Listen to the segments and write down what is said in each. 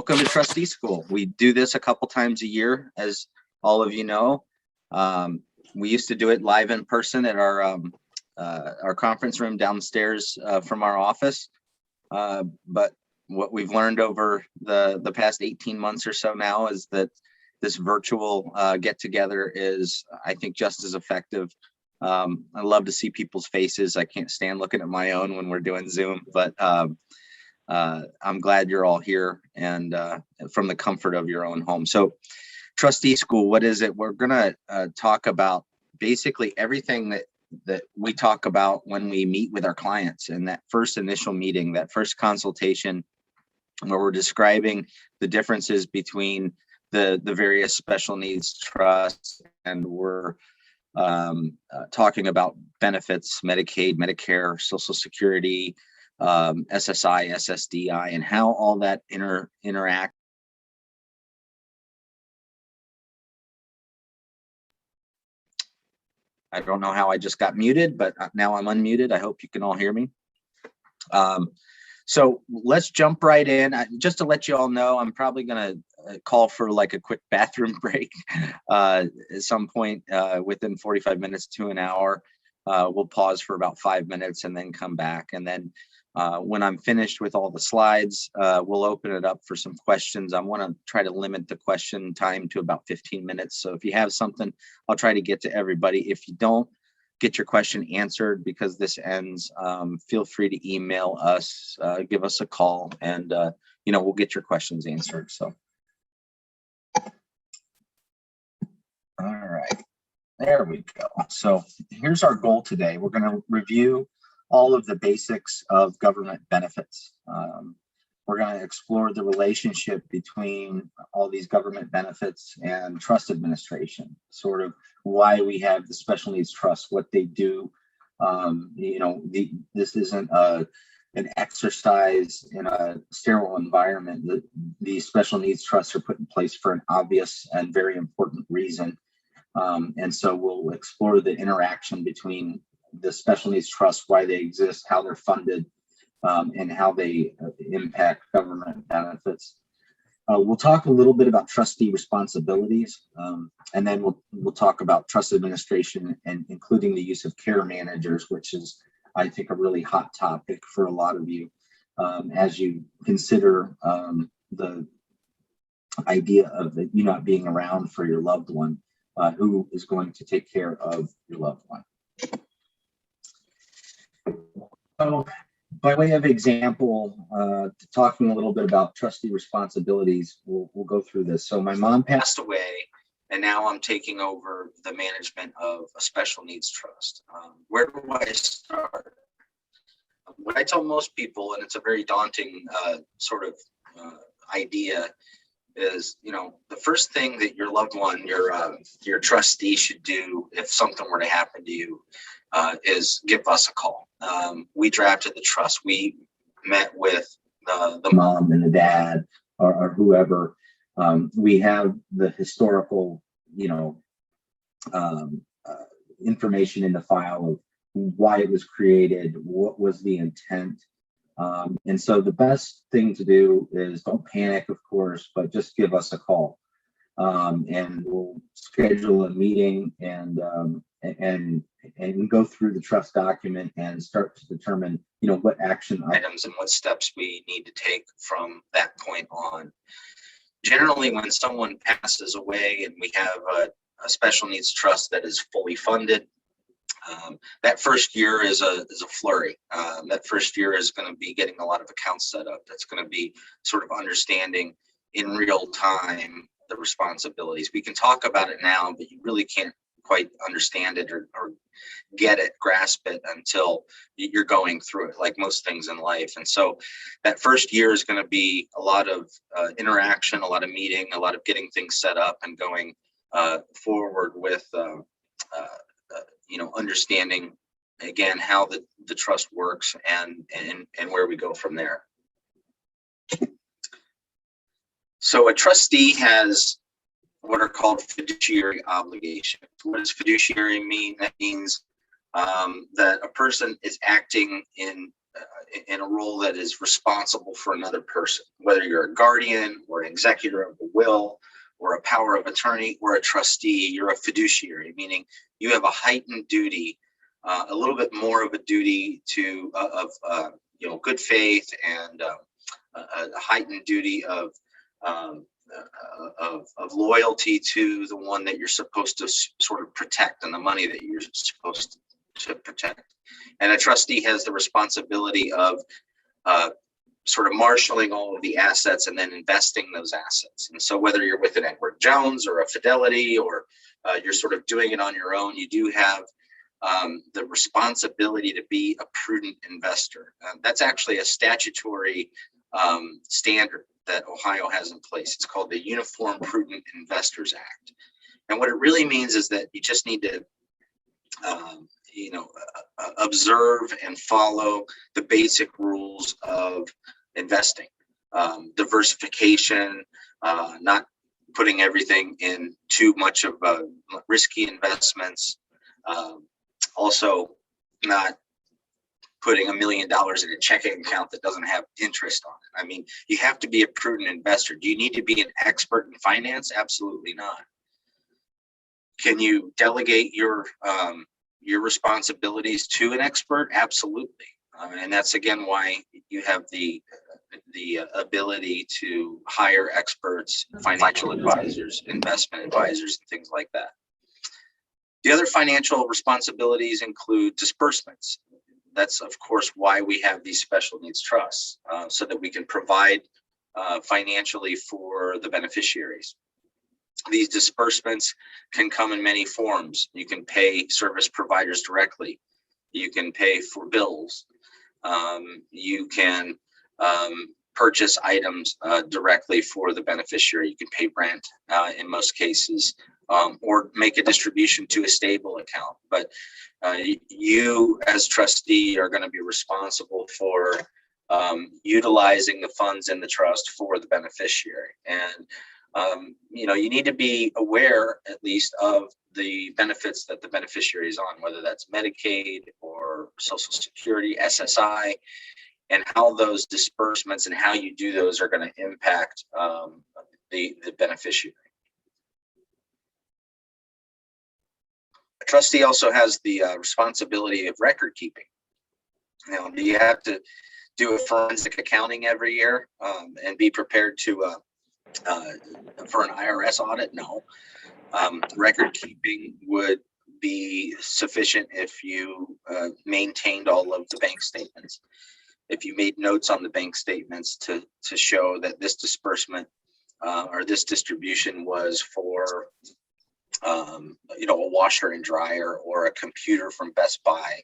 Welcome to Trustee School. We do this a couple times a year, as all of you know. We used to do it live in person at our conference room downstairs from our office. But what we've learned over the past 18 months or so now is that this virtual get together is, I think, just as effective. I love to see people's faces. I can't stand looking at my own when we're doing Zoom, but I'm glad you're all here and from the comfort of your own home. So Trustee School, what is it? We're gonna talk about basically everything that we talk about when we meet with our clients in that first initial meeting, that first consultation, where we're describing the differences between the various special needs trusts, and we're talking about benefits, Medicaid, Medicare, Social Security, SSI, SSDI, and how all that interact. I don't know how I just got muted, but now I'm unmuted. I hope you can all hear me. So let's jump right in. Just to let you all know, I'm probably going to call for like a quick bathroom break at some point within 45 minutes to an hour. We'll pause for about 5 minutes and then come back. And then when I'm finished with all the slides, we'll open it up for some questions. I want to try to limit the question time to about 15 minutes. So if you have something, I'll try to get to everybody. If you don't get your question answered because this ends, feel free to email us, give us a call, and we'll get your questions answered. So, all right, there we go. So here's our goal today. We're going to review all of the basics of government benefits. We're going to explore the relationship between all these government benefits and trust administration, sort of why we have the special needs trust, what they do. This isn't an exercise in a sterile environment. The special needs trusts are put in place for an obvious and very important reason. And so we'll explore the interaction between the special needs trusts, why they exist, how they're funded, and how they impact government benefits. We'll talk a little bit about trustee responsibilities, and then we'll talk about trust administration and including the use of care managers, which is, I think, a really hot topic for a lot of you as you consider the idea of you not being around for your loved one, who is going to take care of your loved one. So, by way of example, talking a little bit about trustee responsibilities, we'll go through this. So my mom passed away, and now I'm taking over the management of a special needs trust. Where do I start? What I tell most people, and it's a very daunting sort of idea, is the first thing that your loved one, your trustee, should do if something were to happen to you is give us a call. We drafted the trust. We met with the mom and the dad or whoever. We have the historical, information in the file of why it was created, what was the intent. And so the best thing to do is don't panic, of course, but just give us a call. And we'll schedule a meeting and go through the trust document and start to determine, what action items and what steps we need to take from that point on. Generally, when someone passes away and we have a special needs trust that is fully funded, that first year is a flurry. That first year is going to be getting a lot of accounts set up. That's going to be sort of understanding in real time the responsibilities. We can talk about it now, but you really can't quite understand it or get it, grasp it until you're going through it, like most things in life. And so that first year is going to be a lot of interaction, a lot of meeting, a lot of getting things set up and going forward with understanding again how the trust works and where we go from there. So a trustee has what are called fiduciary obligations. What does fiduciary mean? That means that a person is acting in in a role that is responsible for another person, whether you're a guardian or an executor of a will or a power of attorney or a trustee. You're a fiduciary, meaning you have a heightened duty, a little bit more of a duty to good faith, and a heightened duty of loyalty to the one that you're supposed to sort of protect, and the money that you're supposed to protect. And a trustee has the responsibility of sort of marshaling all of the assets and then investing those assets. And so whether you're with an Edward Jones or a Fidelity, or you're sort of doing it on your own, you do have the responsibility to be a prudent investor. That's actually a statutory standard that Ohio has in place. It's called the Uniform Prudent Investors Act. And what it really means is that you just need to observe and follow the basic rules of investing. Diversification, not putting everything in too much of risky investments. Also, not putting $1 million in a checking account that doesn't have interest on it. I mean, you have to be a prudent investor. Do you need to be an expert in finance? Absolutely not. Can you delegate your responsibilities to an expert? Absolutely. And that's again why you have the ability to hire experts, financial advisors, investment advisors, and things like that. The other financial responsibilities include disbursements. That's, of course, why we have these special needs trusts, so that we can provide financially for the beneficiaries. These disbursements can come in many forms. You can pay service providers directly. You can pay for bills. You can purchase items directly for the beneficiary. You can pay rent in most cases, or make a distribution to a stable account. But you as trustee are going to be responsible for utilizing the funds in the trust for the beneficiary. And you need to be aware at least of the benefits that the beneficiary is on, whether that's Medicaid or Social Security, SSI, and how those disbursements and how you do those are going to impact the beneficiary. A trustee also has the responsibility of record keeping. Now, do you have to do a forensic accounting every year and be prepared to for an IRS audit? No. Record keeping would be sufficient if you maintained all of the bank statements. If you made notes on the bank statements to show that this disbursement or this distribution was for a washer and dryer or a computer from Best Buy.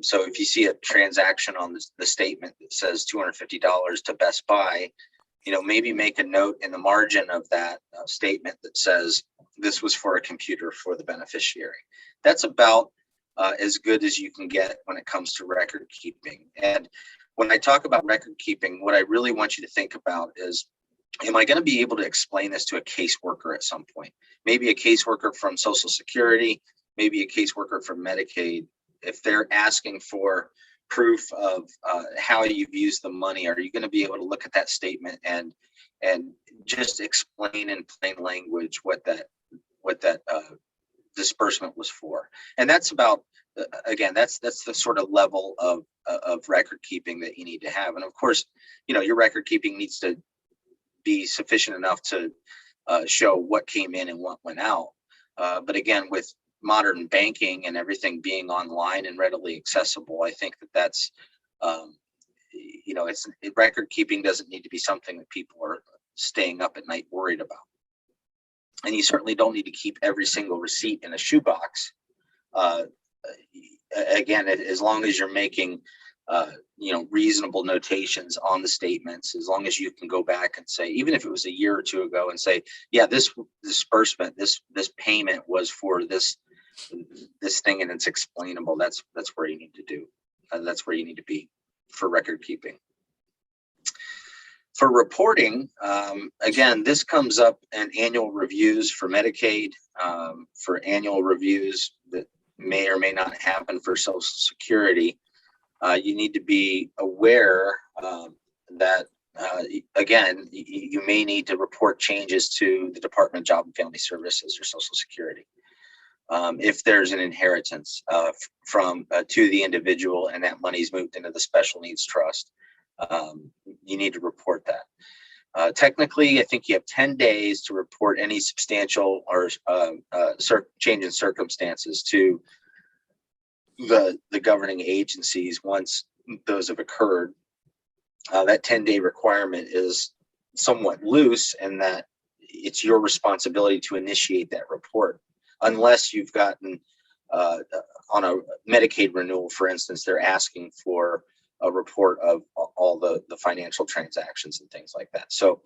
So if you see a transaction on the statement that says $250 to Best Buy, maybe make a note in the margin of that statement that says this was for a computer for the beneficiary. That's about as good as you can get when it comes to record keeping. And when I talk about record keeping, what I really want you to think about is, am I going to be able to explain this to a caseworker at some point? Maybe a caseworker from Social Security, maybe a caseworker from Medicaid. If they're asking for proof of how you've used the money, are you going to be able to look at that statement and just explain in plain language what that disbursement was for? And that's about, again, that's the sort of level of record keeping that you need to have. And of course, your record keeping needs to be sufficient enough to show what came in and what went out. But again, with modern banking and everything being online and readily accessible, I think that's record keeping doesn't need to be something that people are staying up at night worried about. And you certainly don't need to keep every single receipt in a shoebox. Again, as long as you're making reasonable notations on the statements, as long as you can go back and say, even if it was a year or two ago, and say, yeah, this disbursement, this payment was for this thing, and it's explainable. That's where you need to do. That's where you need to be for record keeping. For reporting, again, this comes up in annual reviews for Medicaid, for annual reviews that may or may not happen for Social Security. you need to be aware that, again, you may need to report changes to the Department of Job and Family Services or Social Security. If there's an inheritance to the individual and that money's moved into the special needs trust, you need to report that. Technically, I think you have 10 days to report any substantial or change in circumstances to the governing agencies once those have occurred. That 10-day requirement is somewhat loose in that it's your responsibility to initiate that report, unless you've gotten on a Medicaid renewal, for instance, they're asking for a report of all the financial transactions and things like that. So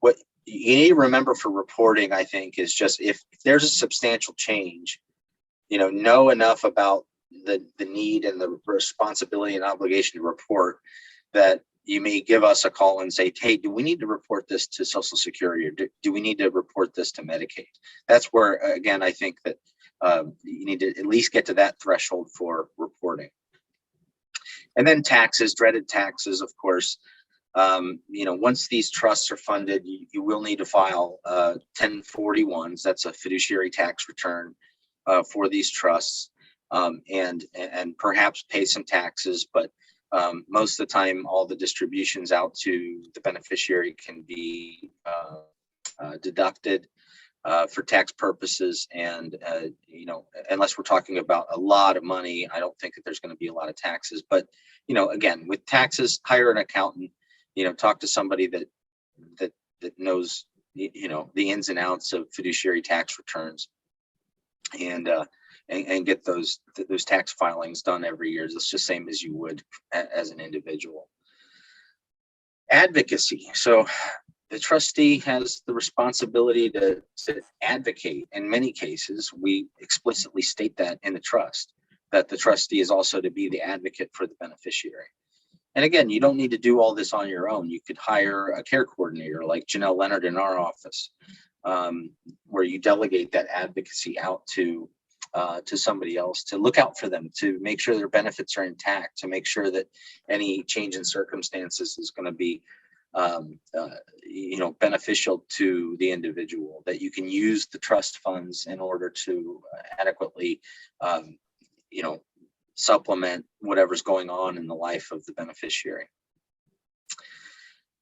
what you need to remember for reporting, I think, is just if there's a substantial change, know enough about the need and the responsibility and obligation to report that you may give us a call and say, hey, do we need to report this to Social Security, or do we need to report this to Medicaid? That's where, again, I think that you need to at least get to that threshold for reporting. And then taxes, dreaded taxes, of course. Once these trusts are funded, you will need to file 1041s. That's a fiduciary tax return for these trusts, and perhaps pay some taxes, but most of the time, all the distributions out to the beneficiary can be deducted for tax purposes. And, unless we're talking about a lot of money, I don't think that there's going to be a lot of taxes. But, again, with taxes, hire an accountant, talk to somebody that knows, the ins and outs of fiduciary tax returns, and get those tax filings done every year. It's just the same as you would as an individual. Advocacy. So the trustee has the responsibility to advocate. In many cases, we explicitly state that in the trust, that the trustee is also to be the advocate for the beneficiary. And again, you don't need to do all this on your own. You could hire a care coordinator like Janelle Leonard in our office, where you delegate that advocacy out to somebody else to look out for them, to make sure their benefits are intact, to make sure that any change in circumstances is going to be beneficial to the individual, that you can use the trust funds in order to adequately supplement whatever's going on in the life of the beneficiary.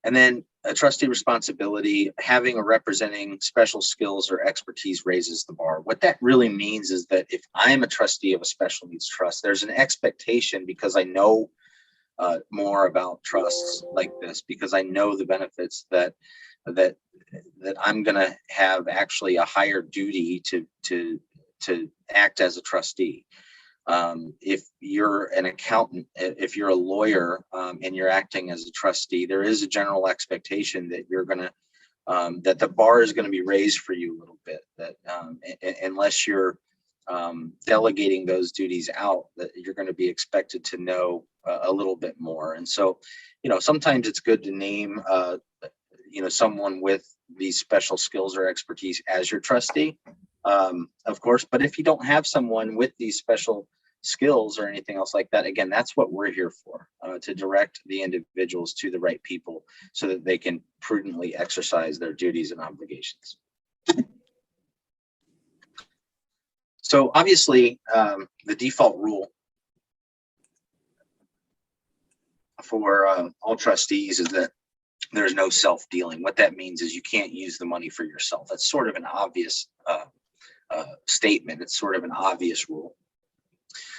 And then a trustee responsibility, having or representing special skills or expertise raises the bar. What that really means is that if I am a trustee of a special needs trust, there's an expectation, because I know more about trusts like this, because I know the benefits, that I'm going to have actually a higher duty to act as a trustee. If you're an accountant, if you're a lawyer, and you're acting as a trustee, there is a general expectation that you're going to, that the bar is going to be raised for you a little bit, that unless you're delegating those duties out, that you're going to be expected to know a little bit more. And so, sometimes it's good to name, someone with these special skills or expertise as your trustee, of course. But if you don't have someone with these special skills or anything else like that, again, that's what we're here for, to direct the individuals to the right people so that they can prudently exercise their duties and obligations. So obviously, the default rule for all trustees is that there's no self-dealing. What that means is you can't use the money for yourself. That's sort of an obvious statement. It's sort of an obvious rule.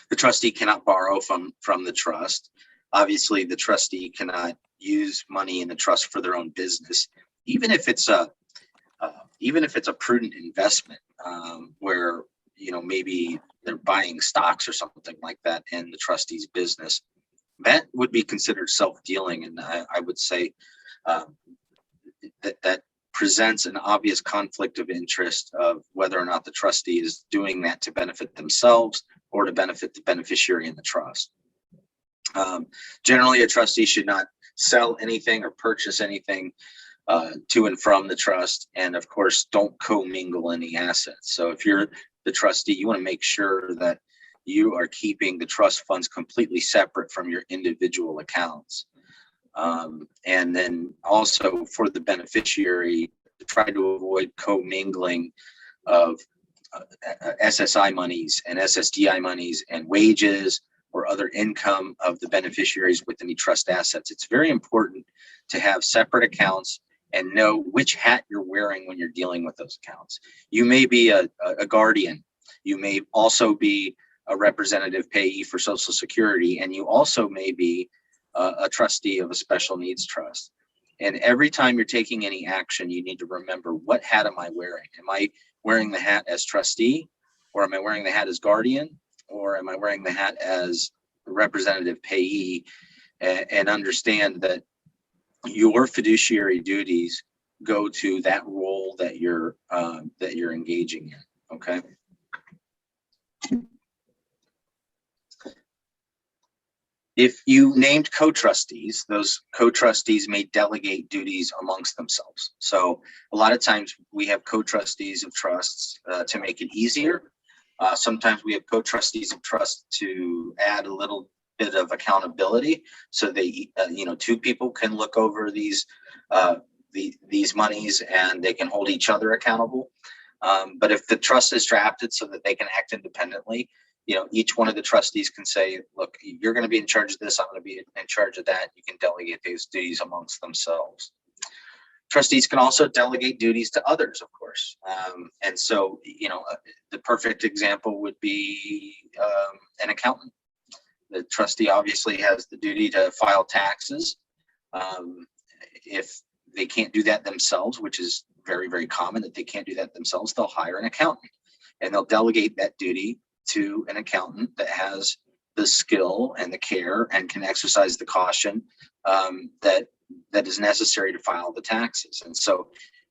The trustee cannot borrow from the trust. Obviously, the trustee cannot use money in the trust for their own business, even if it's a prudent investment, where maybe they're buying stocks or something like that in the trustee's business. That would be considered self-dealing, and I would say that presents an obvious conflict of interest of whether or not the trustee is doing that to benefit themselves or to benefit the beneficiary in the trust. Generally, a trustee should not sell anything or purchase anything to and from the trust, and of course, don't commingle any assets. So if you're the trustee, you want to make sure that you are keeping the trust funds completely separate from your individual accounts. And then also for the beneficiary, try to avoid commingling of SSI monies and SSDI monies and wages or other income of the beneficiaries with any trust assets. It's very important to have separate accounts and know which hat you're wearing when you're dealing with those accounts. You may be a guardian. You may also be a representative payee for Social Security, and you also may be a trustee of a special needs trust. And every time you're taking any action, you need to remember, what hat am I wearing? Am I wearing the hat as trustee, or am I wearing the hat as guardian, or am I wearing the hat as representative payee? And understand that your fiduciary duties go to that role that you're engaging in. Okay. If you named co-trustees, those co-trustees may delegate duties amongst themselves. So a lot of times we have co-trustees of trusts to make it easier. Sometimes we have co-trustees of trust to add a little bit of accountability, so they, two people can look over these monies and they can hold each other accountable. But if the trust is drafted so that they can act independently, each one of the trustees can say, look, you're going to be in charge of this, I'm going to be in charge of that. You can delegate these duties amongst themselves. Trustees can also delegate duties to others, of course. And so, the perfect example would be an accountant. The trustee obviously has the duty to file taxes. If they can't do that themselves, which is very, very common that they can't do that themselves, they'll hire an accountant, and they'll delegate that duty to an accountant that has the skill and the care and can exercise the caution that is necessary to file the taxes. And so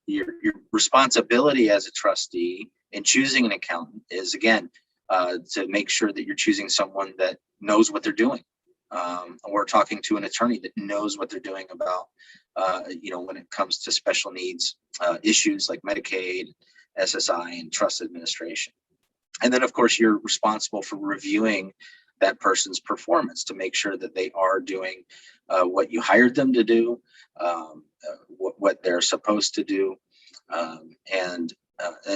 your responsibility as a trustee in choosing an accountant is, again, to make sure that you're choosing someone that knows what they're doing, or talking to an attorney that knows what they're doing about, when it comes to special needs issues like Medicaid, SSI, and trust administration. And then, of course, you're responsible for reviewing that person's performance to make sure that they are doing what you hired them to do, what they're supposed to do. And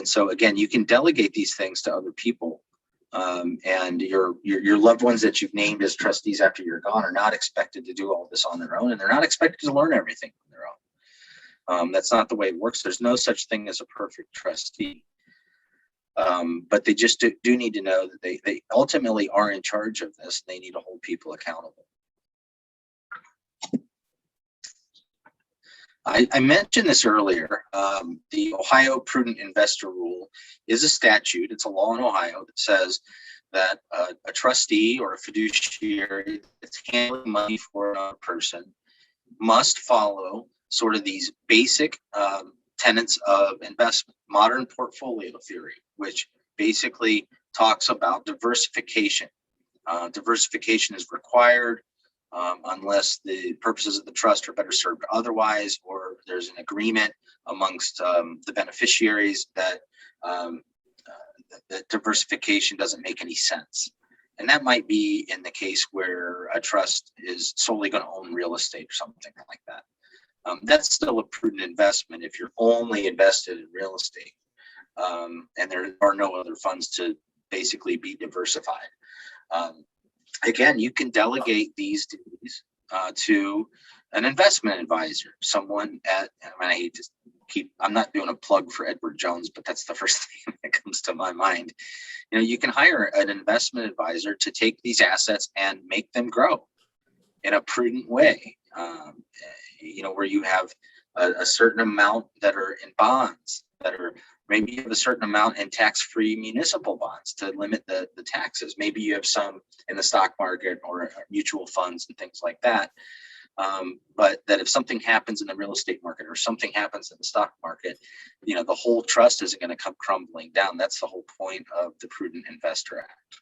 so, again, you can delegate these things to other people. And your loved ones that you've named as trustees after you're gone are not expected to do all this on their own, and they're not expected to learn everything on their own. That's not the way it works. There's no such thing as a perfect trustee. But they just do need to know that they ultimately are in charge of this. They need to hold people accountable. I mentioned this earlier. The Ohio Prudent Investor Rule is a statute. It's a law in Ohio that says that a trustee or a fiduciary that's handling money for another person must follow sort of these basic tenets of investment, modern portfolio theory, which basically talks about diversification. Diversification is required unless the purposes of the trust are better served otherwise, or there's an agreement amongst the beneficiaries that that diversification doesn't make any sense. And that might be in the case where a trust is solely going to own real estate or something like that. That's still a prudent investment if you're only invested in real estate, and there are no other funds to basically be diversified. Again, you can delegate these duties to an investment advisor, someone I hate to I'm not doing a plug for Edward Jones, but that's the first thing that comes to my mind. You can hire an investment advisor to take these assets and make them grow in a prudent way. Where you have a certain amount that are in bonds, that are maybe you have a certain amount in tax-free municipal bonds to limit the taxes. Maybe you have some in the stock market or mutual funds and things like that. But that if something happens in the real estate market or something happens in the stock market, the whole trust isn't going to come crumbling down. That's the whole point of the Prudent Investor Act.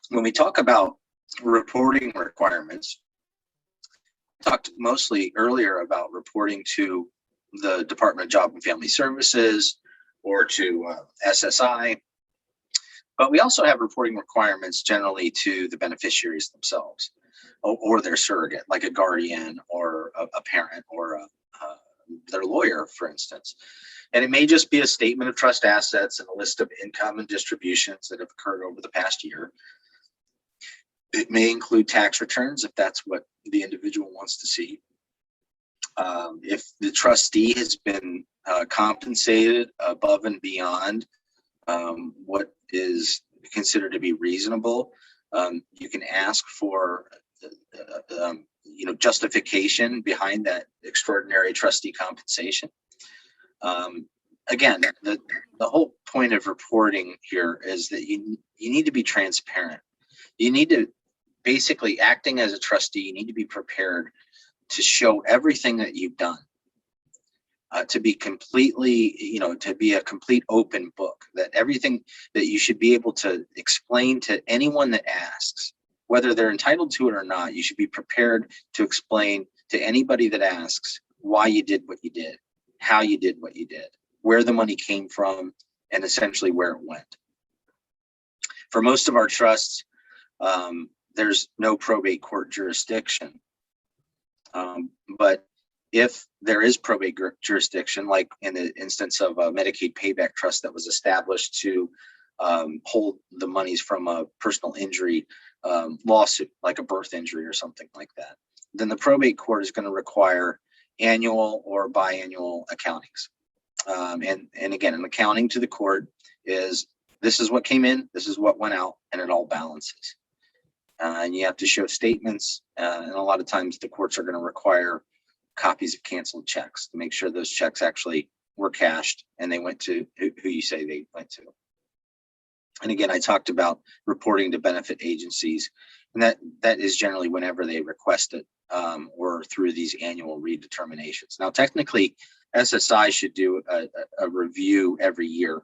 When we talk about reporting requirements, talked mostly earlier about reporting to the Department of Job and Family Services or to SSI, but we also have reporting requirements generally to the beneficiaries themselves or their surrogate, like a guardian or a parent or their lawyer, for instance. And it may just be a statement of trust assets and a list of income and distributions that have occurred over the past year. It may include tax returns if that's what the individual wants to see. If the trustee has been compensated above and beyond what is considered to be reasonable, you can ask for justification behind that extraordinary trustee compensation. Again, the whole point of reporting here is that you need to be transparent. You need to, basically, acting as a trustee, you need to be prepared to show everything that you've done, to be completely, to be a complete open book, that everything that you should be able to explain to anyone that asks, whether they're entitled to it or not. You should be prepared to explain to anybody that asks why you did what you did, how you did what you did, where the money came from, and essentially where it went. For most of our trusts, there's no probate court jurisdiction. But if there is probate jurisdiction, like in the instance of a Medicaid Payback trust that was established to hold the monies from a personal injury lawsuit, like a birth injury or something like that, then the probate court is going to require annual or biannual accountings. And again, an accounting to the court is, this is what came in, this is what went out, and it all balances. And you have to show statements, and a lot of times the courts are going to require copies of canceled checks to make sure those checks actually were cashed and they went to who you say they went to. And again, I talked about reporting to benefit agencies, and that is generally whenever they request it, or through these annual redeterminations. Now, technically, SSI should do a review every year.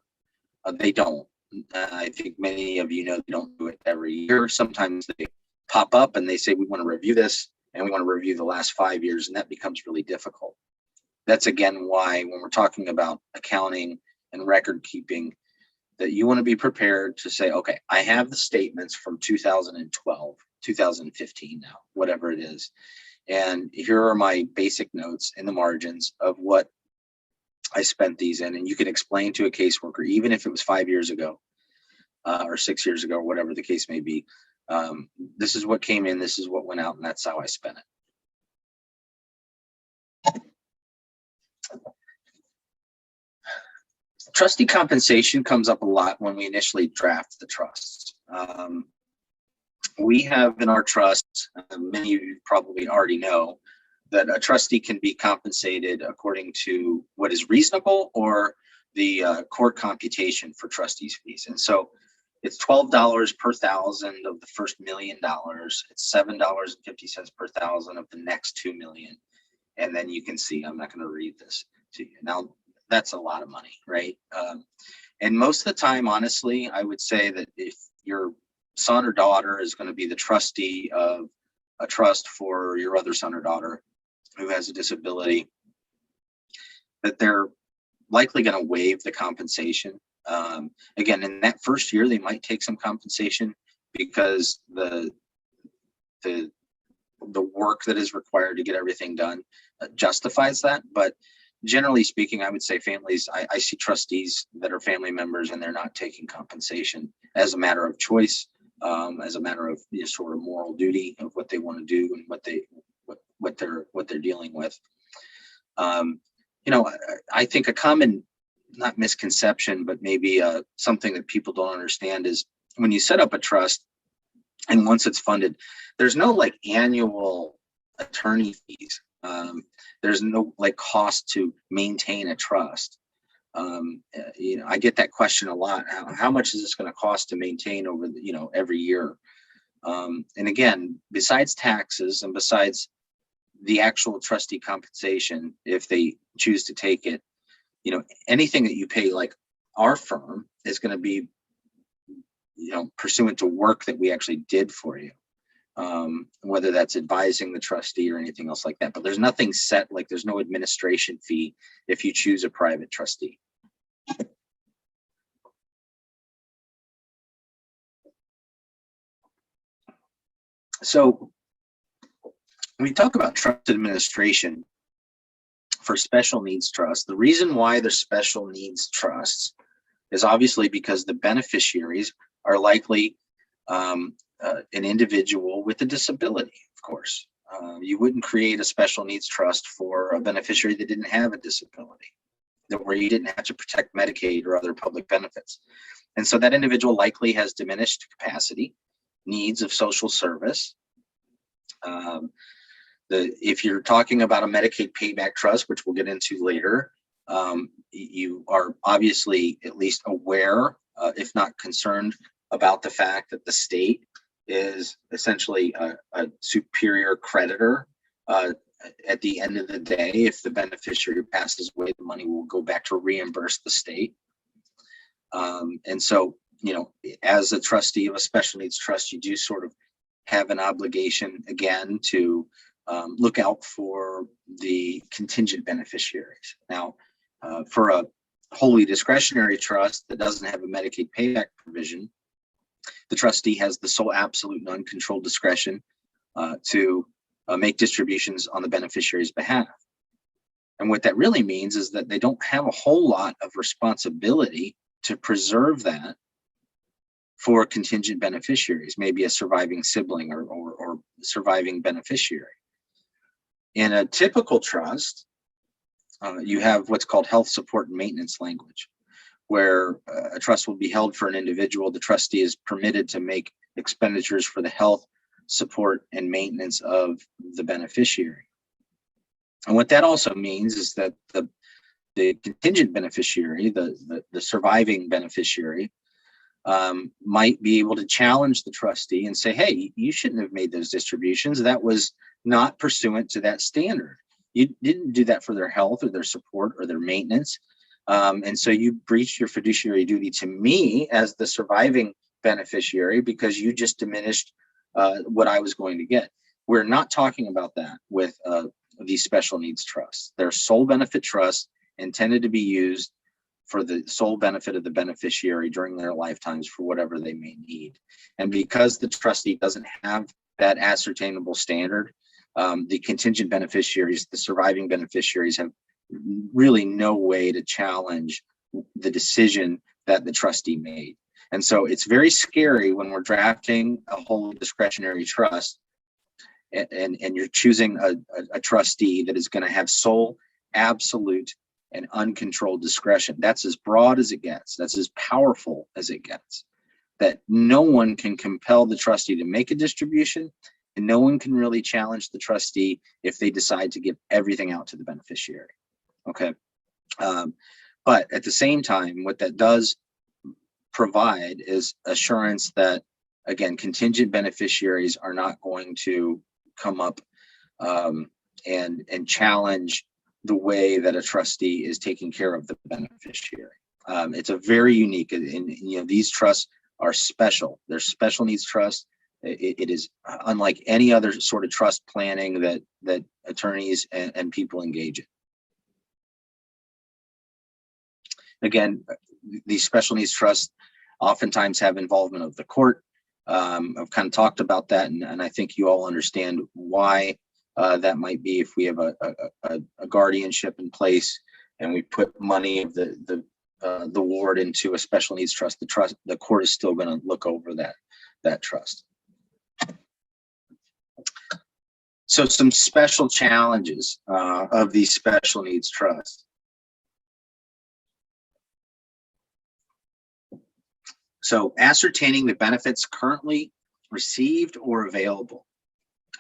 They don't. I think many of you know they don't do it every year. Sometimes they pop up and they say, we want to review this, and we want to review the last 5 years, and that becomes really difficult. That's again why when we're talking about accounting and record keeping, that you want to be prepared to say, okay, I have the statements from 2012, 2015 now, whatever it is. And here are my basic notes in the margins of what I spent these in. And you can explain to a caseworker, even if it was 5 years ago or 6 years ago, or whatever the case may be, this is what came in, this is what went out, and that's how I spent it. Trustee compensation comes up a lot when we initially draft the trust. We have in our trust, many of you probably already know, that a trustee can be compensated according to what is reasonable or the court computation for trustees' fees. And so it's $12 per thousand of the first $1 million. It's $7.50 per thousand of the next $2 million. And then you can see, I'm not going to read this to you. Now, that's a lot of money, right? And most of the time, honestly, I would say that if your son or daughter is going to be the trustee of a trust for your other son or daughter who has a disability, that they're likely going to waive the compensation. Again, in that first year, they might take some compensation because the work that is required to get everything done justifies that. But generally speaking, I would say families, I see trustees that are family members and they're not taking compensation as a matter of choice, as a matter of sort of moral duty of what they want to do and what they're dealing with. I think a common, not misconception, but maybe something that people don't understand is when you set up a trust and once it's funded, there's no like annual attorney fees. There's no like cost to maintain a trust. I get that question a lot. How much is this going to cost to maintain over the, every year? And again, besides taxes and besides the actual trustee compensation, if they choose to take it, anything that you pay, like our firm, is going to be, pursuant to work that we actually did for you. whether that's advising the trustee or anything else like that. But there's nothing set, like there's no administration fee if you choose a private trustee. So when we talk about trust administration for special needs trusts, the reason why they're special needs trusts is obviously because the beneficiaries are likely an individual with a disability, of course. You wouldn't create a special needs trust for a beneficiary that didn't have a disability, where you didn't have to protect Medicaid or other public benefits. And so that individual likely has diminished capacity, needs of social service. If you're talking about a Medicaid Payback trust, which we'll get into later, you are obviously at least aware, if not concerned, about the fact that the state is essentially a superior creditor. At the end of the day, if the beneficiary passes away, the money will go back to reimburse the state. And so, you know, as a trustee of a special needs trust, you do sort of have an obligation, again, to look out for the contingent beneficiaries. Now, for a wholly discretionary trust that doesn't have a Medicaid payback provision, the trustee has the sole absolute and uncontrolled discretion to make distributions on the beneficiary's behalf. And what that really means is that they don't have a whole lot of responsibility to preserve that for contingent beneficiaries, maybe a surviving sibling or surviving beneficiary. In a typical trust, you have what's called health support and maintenance language, where a trust will be held for an individual. The trustee is permitted to make expenditures for the health, support, and maintenance of the beneficiary. And what that also means is that the contingent beneficiary, the surviving beneficiary, might be able to challenge the trustee and say, hey, you shouldn't have made those distributions. That was not pursuant to that standard. You didn't do that for their health or their support or their maintenance. And so you breached your fiduciary duty to me as the surviving beneficiary because you just diminished what I was going to get. We're not talking about that with these special needs trusts. They're sole benefit trusts intended to be used for the sole benefit of the beneficiary during their lifetimes for whatever they may need. And because the trustee doesn't have that ascertainable standard, the contingent beneficiaries, the surviving beneficiaries, have really no way to challenge the decision that the trustee made. And so it's very scary when we're drafting a whole discretionary trust and you're choosing a trustee that is going to have sole, absolute, and uncontrolled discretion. That's as broad as it gets. That's as powerful as it gets. That no one can compel the trustee to make a distribution, and no one can really challenge the trustee if they decide to give everything out to the beneficiary. Okay. But at the same time, what that does provide is assurance that, again, contingent beneficiaries are not going to come up and challenge the way that a trustee is taking care of the beneficiary. It's a very unique, and these trusts are special. They're special needs trusts. It is unlike any other sort of trust planning that attorneys and people engage in. Again, these special needs trusts oftentimes have involvement of the court. I've kind of talked about that, and I think you all understand why that might be. If we have a guardianship in place and we put money of the ward into a special needs trust, the court is still going to look over that trust. So some special challenges of these special needs trusts. So ascertaining the benefits currently received or available.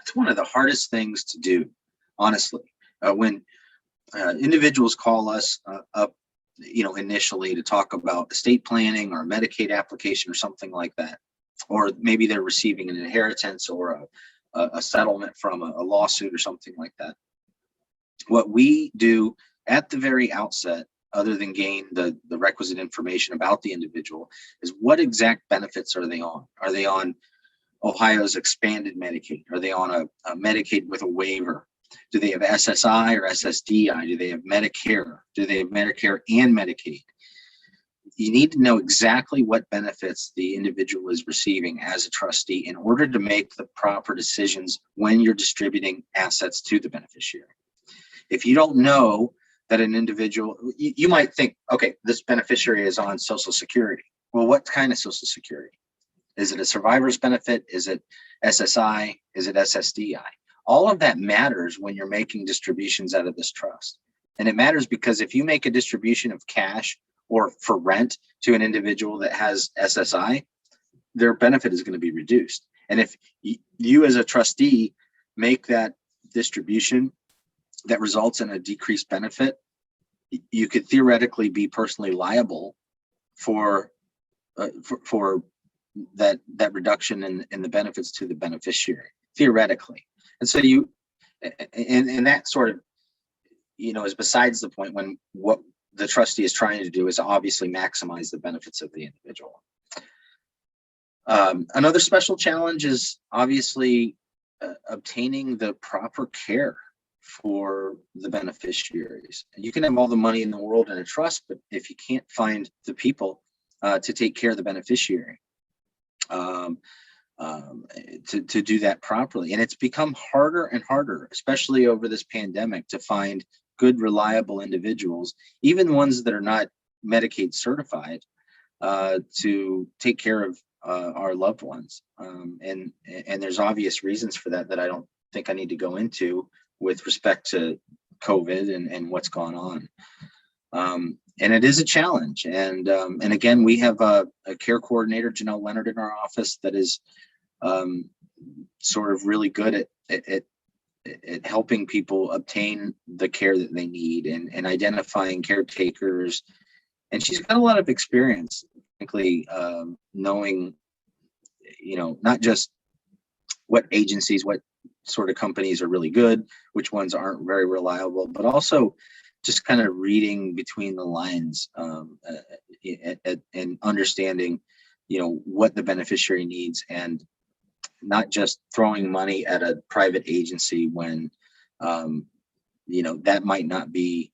It's one of the hardest things to do, honestly. When individuals call us up, initially to talk about estate planning or a Medicaid application or something like that, or maybe they're receiving an inheritance or a settlement from a lawsuit or something like that. What we do at the very outset, other than gain the requisite information about the individual, is what exact benefits are they on? Are they on Ohio's expanded Medicaid? Are they on a Medicaid with a waiver? Do they have SSI or SSDI? Do they have Medicare? Do they have Medicare and Medicaid? You need to know exactly what benefits the individual is receiving as a trustee in order to make the proper decisions when you're distributing assets to the beneficiary. If you don't know that an individual, you might think, okay, this beneficiary is on Social Security. Well, what kind of Social Security? Is it a survivor's benefit? Is it SSI? Is it SSDI? All of that matters when you're making distributions out of this trust. And it matters because if you make a distribution of cash or for rent to an individual that has SSI, their benefit is going to be reduced. And if you as a trustee make that distribution that results in a decreased benefit, you could theoretically be personally liable for that reduction in the benefits to the beneficiary, theoretically. And so and that sort of, is besides the point when what the trustee is trying to do is obviously maximize the benefits of the individual. Another special challenge is obviously obtaining the proper care for the beneficiaries. You can have all the money in the world in a trust, but if you can't find the people to take care of the beneficiary, to do that properly. And it's become harder and harder, especially over this pandemic, to find good, reliable individuals, even ones that are not Medicaid certified, to take care of our loved ones. And there's obvious reasons for that I don't think I need to go into with respect to COVID and what's gone on. And it is a challenge. And again, we have a care coordinator, Janelle Leonard, in our office that is sort of really good at helping people obtain the care that they need and identifying caretakers. And she's got a lot of experience, frankly, knowing, not just what agencies, what sort of companies are really good, which ones aren't very reliable, but also just kind of reading between the lines and understanding, what the beneficiary needs, and not just throwing money at a private agency when, that might not be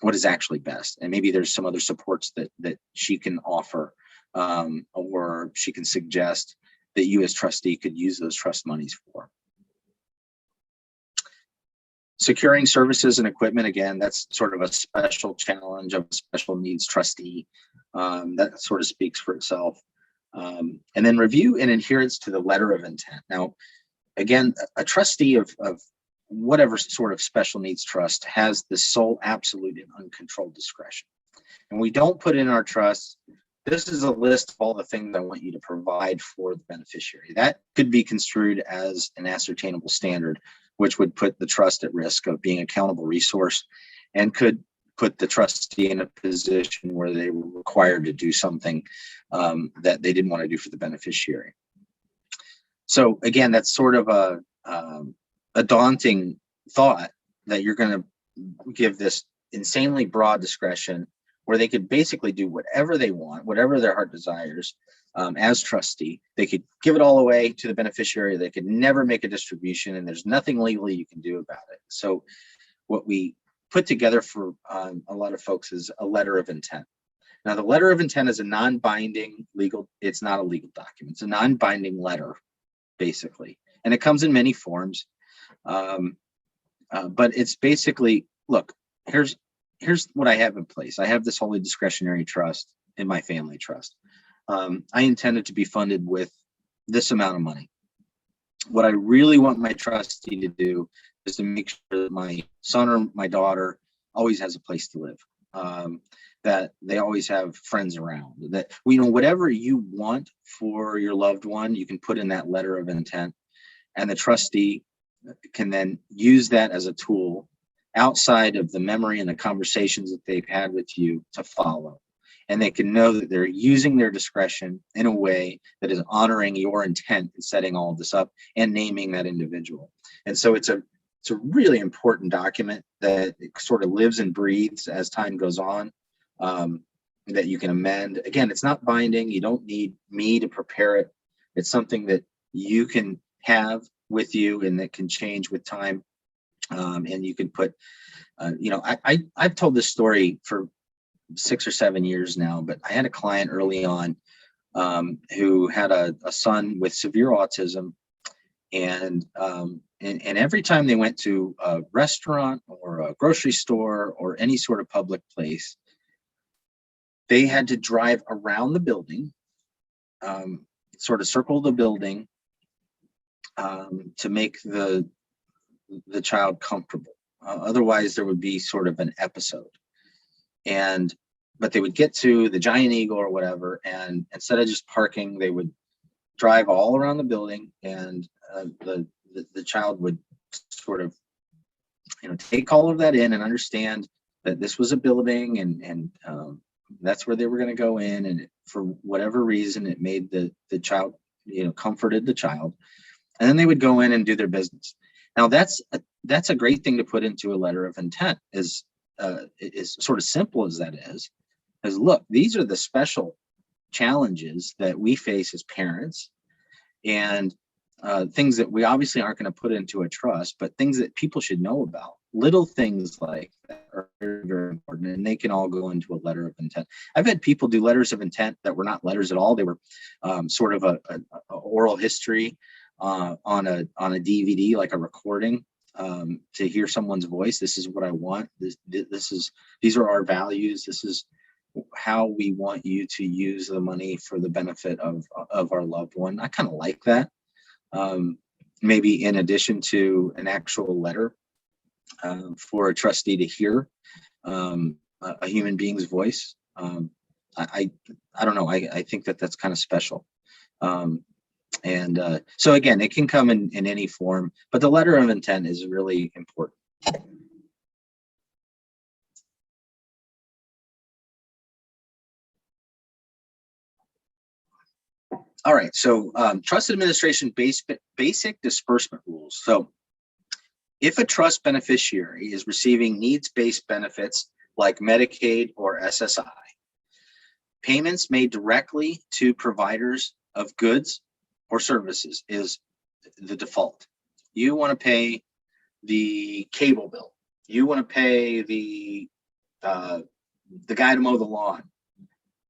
what is actually best. And maybe there's some other supports that she can offer, or she can suggest that you as trustee could use those trust monies for. Securing services and equipment, again, that's sort of a special challenge of a special needs trustee. That sort of speaks for itself. And then review and adherence to the letter of intent. Now, again, a trustee of whatever sort of special needs trust has the sole, absolute, and uncontrolled discretion. And we don't put in our trust, this is a list of all the things I want you to provide for the beneficiary. That could be construed as an ascertainable standard, which would put the trust at risk of being an accountable resource and could put the trustee in a position where they were required to do something that they didn't want to do for the beneficiary. So again, that's sort of a daunting thought that you're going to give this insanely broad discretion where they could basically do whatever they want, whatever their heart desires. As trustee, they could give it all away to the beneficiary. They could never make a distribution, and there's nothing legally you can do about it. So what we put together for a lot of folks is a letter of intent. Now, the letter of intent is a non-binding legal, it's not a legal document. It's a non-binding letter, basically. And it comes in many forms. But it's basically, look, here's what I have in place. I have this wholly discretionary trust in my family trust. I intend it to be funded with this amount of money. What I really want my trustee to do is to make sure that my son or my daughter always has a place to live, that they always have friends around, that whatever you want for your loved one, you can put in that letter of intent, and the trustee can then use that as a tool outside of the memory and the conversations that they've had with you to follow. And they can know that they're using their discretion in a way that is honoring your intent in setting all of this up and naming that individual. And so it's a really important document that sort of lives and breathes as time goes on, that you can amend. Again, it's not binding. You don't need me to prepare it. It's something that you can have with you and that can change with time. And you can put, I've told this story for 6 or 7 years now, but I had a client early on who had a son with severe autism. And every time they went to a restaurant or a grocery store or any sort of public place, they had to drive around the building, sort of circle the building, to make the child comfortable. Otherwise, there would be sort of an episode. But they would get to the Giant Eagle or whatever, and instead of just parking, they would drive all around the building, and the child would sort of, take all of that in and understand that this was a building, and that's where they were going to go in. And for whatever reason, it made the child, comforted the child, and then they would go in and do their business. Now that's a great thing to put into a letter of intent. Is sort of simple as that is look, these are the special challenges that we face as parents, and things that we obviously aren't going to put into a trust, but things that people should know about. Little things like that are very, very important, and they can all go into a letter of intent. I've had people do letters of intent that were not letters at all. They were sort of a oral history on a DVD, like a recording, to hear someone's voice. This is what I want. These are our values. This is how we want you to use the money for the benefit of our loved one. I kind of like that. Maybe in addition to an actual letter for a trustee to hear a human being's voice. I don't know. I think that's kind of special. So again, it can come in any form, but the letter of intent is really important. All right, so trust administration basic disbursement rules. So if a trust beneficiary is receiving needs-based benefits like Medicaid or SSI, payments made directly to providers of goods or services is the default. You want to pay the cable bill. You want to pay the guy to mow the lawn.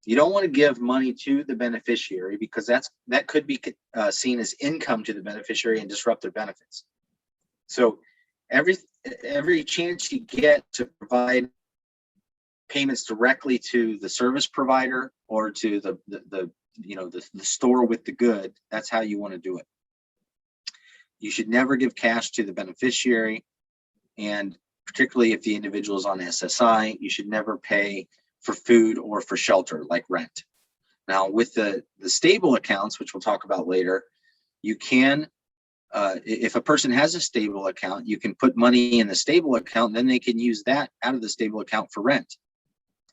You don't want to give money to the beneficiary because that could be seen as income to the beneficiary and disrupt their benefits. So every chance you get to provide payments directly to the service provider or to the store with the good, that's how you want to do it. You should never give cash to the beneficiary, and particularly if the individual is on SSI, you should never pay for food or for shelter like rent. Now, with the stable accounts, which we'll talk about later, you can, if a person has a stable account, you can put money in the stable account, and then they can use that out of the stable account for rent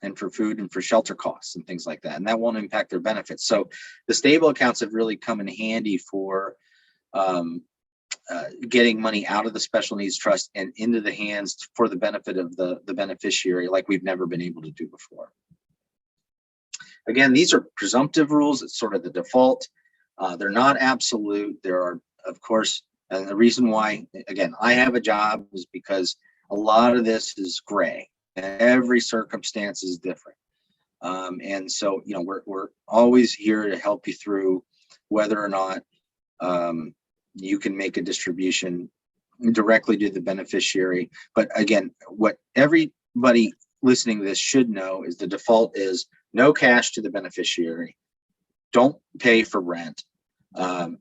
and for food and for shelter costs and things like that. And that won't impact their benefits. So the stable accounts have really come in handy for getting money out of the special needs trust and into the hands for the benefit of the beneficiary like we've never been able to do before. Again, these are presumptive rules. It's sort of the default. They're not absolute. There are, of course, and the reason why, again, I have a job is because a lot of this is gray and every circumstance is different. And so, we're always here to help you through whether or not you can make a distribution directly to the beneficiary. But again, what everybody listening to this should know is the default is no cash to the beneficiary. Don't pay for rent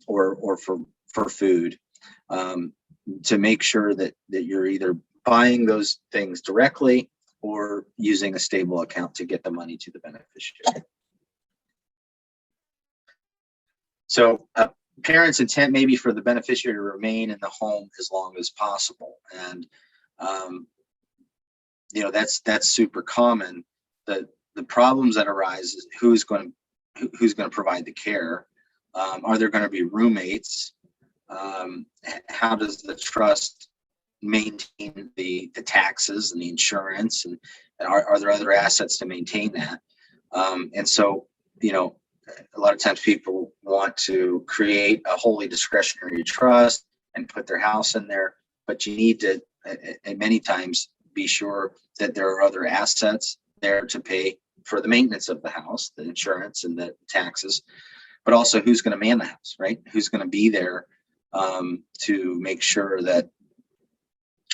or for food, to make sure that you're either buying those things directly or using a stable account to get the money to the beneficiary. So parents' intent may be for the beneficiary to remain in the home as long as possible. And, that's super common. The problems that arise is who's going to provide the care. Are there going to be roommates? How does the trust maintain the taxes and the insurance? And are there other assets to maintain that? And so, a lot of times people want to create a wholly discretionary trust and put their house in there, but you need to, at many times, be sure that there are other assets there to pay for the maintenance of the house, the insurance and the taxes, but also who's going to man the house, right? Who's going to be there to make sure that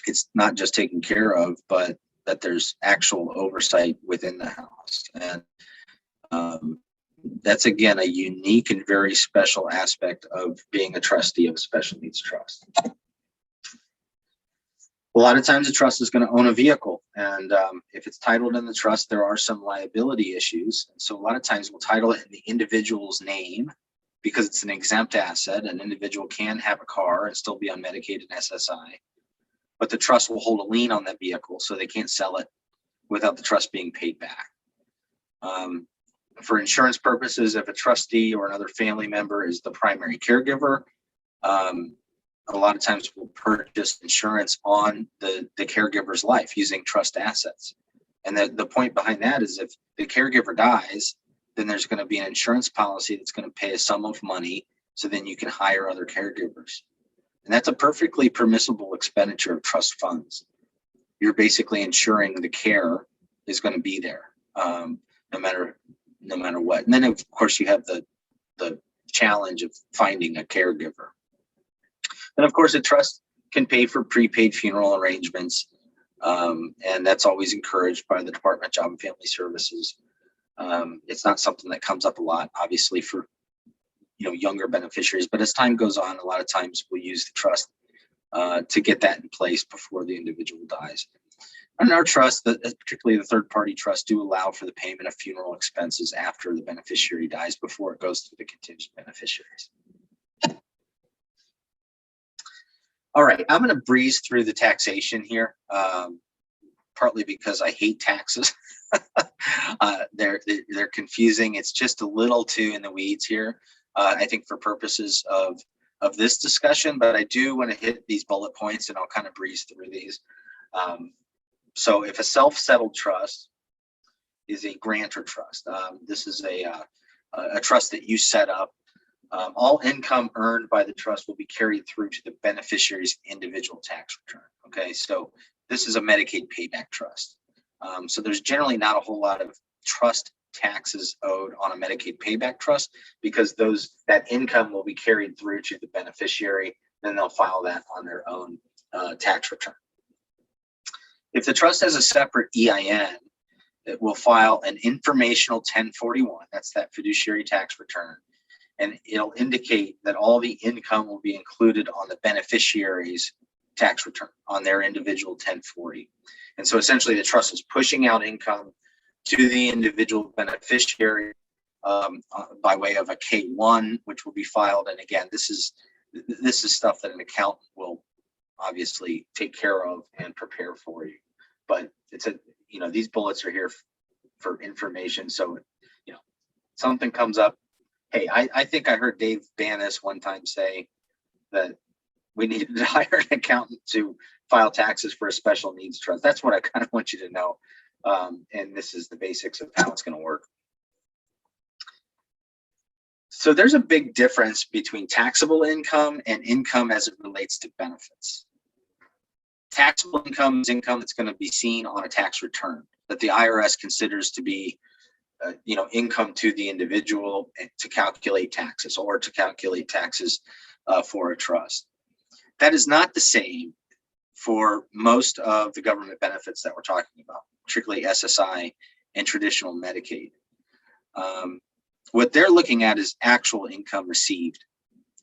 it's not just taken care of, but that there's actual oversight within the house. And that's, again, a unique and very special aspect of being a trustee of a special needs trust. A lot of times a trust is going to own a vehicle, and if it's titled in the trust, there are some liability issues. And so a lot of times we'll title it in the individual's name because it's an exempt asset. An individual can have a car and still be on Medicaid and SSI, but the trust will hold a lien on that vehicle, so they can't sell it without the trust being paid back. For insurance purposes, if a trustee or another family member is the primary caregiver, a lot of times we'll purchase insurance on the caregiver's life using trust assets. And the point behind that is if the caregiver dies, then there's going to be an insurance policy that's going to pay a sum of money so then you can hire other caregivers. And that's a perfectly permissible expenditure of trust funds. You're basically ensuring the care is going to be there, no matter what. And then of course you have the challenge of finding a caregiver. And of course, a trust can pay for prepaid funeral arrangements, and that's always encouraged by the Department of Job and Family Services. It's not something that comes up a lot, obviously, for younger beneficiaries, but as time goes on, a lot of times we'll use the trust to get that in place before the individual dies. And our trust, particularly the third-party trusts, do allow for the payment of funeral expenses after the beneficiary dies before it goes to the contingent beneficiaries. All right, I'm going to breeze through the taxation here, partly because I hate taxes. They're confusing. It's just a little too in the weeds here, I think, for purposes of this discussion, but I do want to hit these bullet points and I'll kind of breeze through these. So if a self-settled trust is a grantor trust, this is a trust that you set up. All income earned by the trust will be carried through to the beneficiary's individual tax return. Okay, so this is a Medicaid payback trust. So there's generally not a whole lot of trust taxes owed on a Medicaid payback trust because that income will be carried through to the beneficiary. Then they'll file that on their own tax return. If the trust has a separate EIN, it will file an informational 1041. That's that fiduciary tax return. And it'll indicate that all the income will be included on the beneficiary's tax return on their individual 1040. And so essentially the trust is pushing out income to the individual beneficiary by way of a K1, which will be filed. And again, this is stuff that an accountant will obviously take care of and prepare for you. But it's these bullets are here for information. So, something comes up. Hey, I think I heard David Banas one time say that we needed to hire an accountant to file taxes for a special needs trust. That's what I kind of want you to know. And this is the basics of how it's going to work. So there's a big difference between taxable income and income as it relates to benefits. Taxable income is income that's going to be seen on a tax return that the IRS considers to be income to the individual to calculate taxes or to calculate taxes for a trust. That is not the same for most of the government benefits that we're talking about, particularly SSI and traditional Medicaid. What they're looking at is actual income received,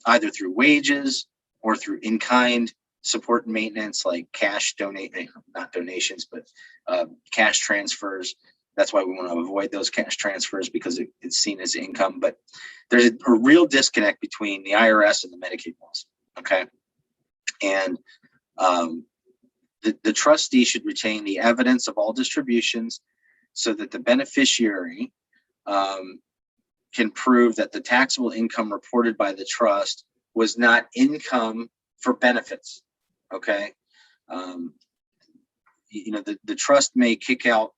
either through wages or through in-kind support and maintenance, like cash not donations, but cash transfers. That's why we want to avoid those cash transfers because it's seen as income. But there's a real disconnect between the IRS and the Medicaid laws. Okay, and the trustee should retain the evidence of all distributions so that the beneficiary can prove that the taxable income reported by the trust was not income for benefits. Okay, the trust may kick out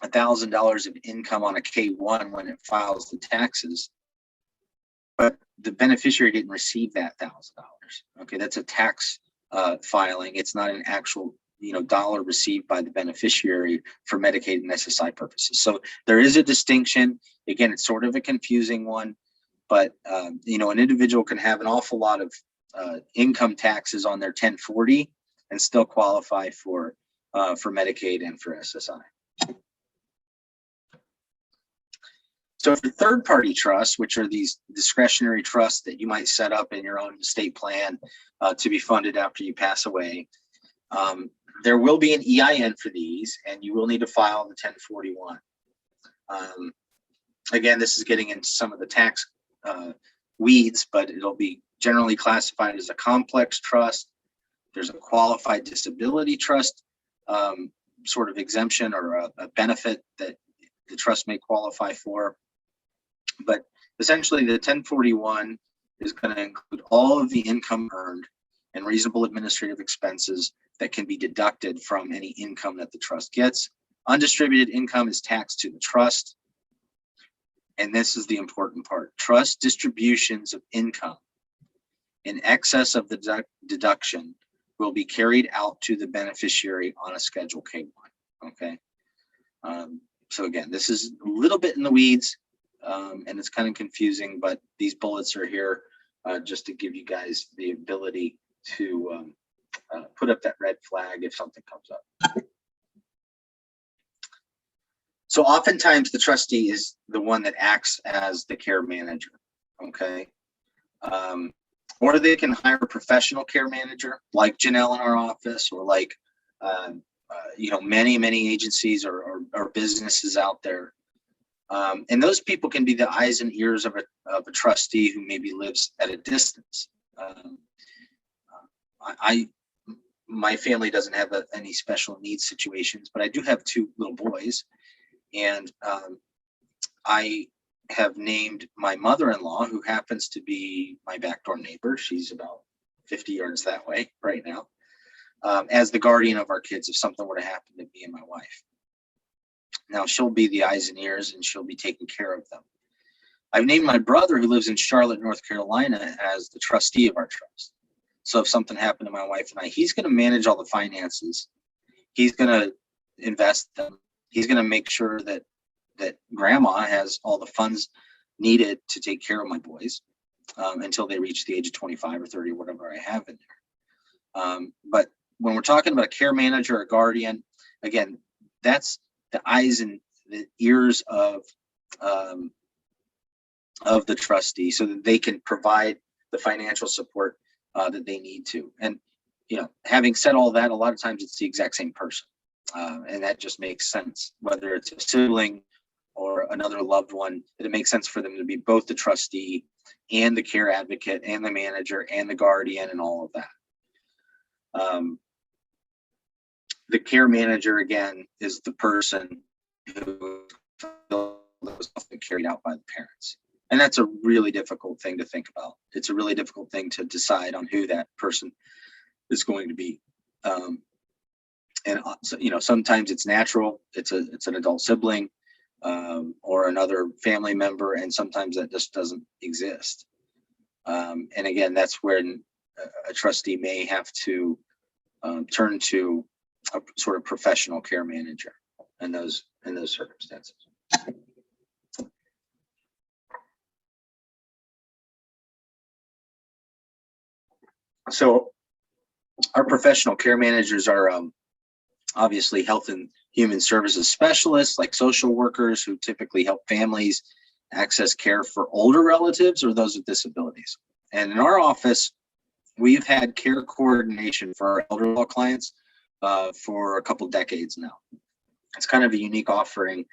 $1,000 of income on a K-1 when it files the taxes, but the beneficiary didn't receive that $1,000. Okay, that's a tax filing. It's not an actual dollar received by the beneficiary for Medicaid and SSI purposes. So there is a distinction. Again, it's sort of a confusing one, but an individual can have an awful lot of income taxes on their 1040 and still qualify for Medicaid and for SSI. So for third-party trusts, which are these discretionary trusts that you might set up in your own estate plan to be funded after you pass away, there will be an EIN for these, and you will need to file the 1041. Again, this is getting into some of the tax weeds, but it'll be generally classified as a complex trust. There's a qualified disability trust sort of exemption or a benefit that the trust may qualify for. But essentially, the 1041 is going to include all of the income earned and reasonable administrative expenses that can be deducted from any income that the trust gets. Undistributed income is taxed to the trust. And this is the important part. Trust distributions of income in excess of the deduction will be carried out to the beneficiary on a Schedule K-1. Okay. So again, this is a little bit in the weeds, and it's kind of confusing, but these bullets are here just to give you guys the ability to put up that red flag if something comes up. So oftentimes the trustee is the one that acts as the care manager, okay? Or they can hire a professional care manager like Janelle in our office, or like many agencies or businesses out there. And those people can be the eyes and ears of a trustee who maybe lives at a distance. My family doesn't have any special needs situations, but I do have 2 little boys, and I have named my mother-in-law, who happens to be my backdoor neighbor. She's about 50 yards that way right now, as the guardian of our kids if something were to happen to me and my wife. Now, she'll be the eyes and ears, and she'll be taking care of them. I've named my brother, who lives in Charlotte, North Carolina, as the trustee of our trust. So if something happened to my wife and I, he's going to manage all the finances. He's going to invest them. He's going to make sure that grandma has all the funds needed to take care of my boys until they reach the age of 25 or 30 or whatever I have in there. But when we're talking about a care manager or guardian, again, that's the eyes and the ears of the trustee, so that they can provide the financial support that they need to. And having said all that, a lot of times it's the exact same person, and that just makes sense. Whether it's a sibling or another loved one, that it makes sense for them to be both the trustee and the care advocate and the manager and the guardian and all of that. The care manager, again, is the person who was carried out by the parents. And that's a really difficult thing to think about. It's a really difficult thing to decide on who that person is going to be. Sometimes it's natural. It's an adult sibling or another family member, and sometimes that just doesn't exist. And again, that's when a trustee may have to turn to a sort of professional care manager in those circumstances. So our professional care managers are obviously health and human services specialists, like social workers, who typically help families access care for older relatives or those with disabilities. And in our office, we've had care coordination for our elder law clients for a couple decades now. It's kind of a unique offering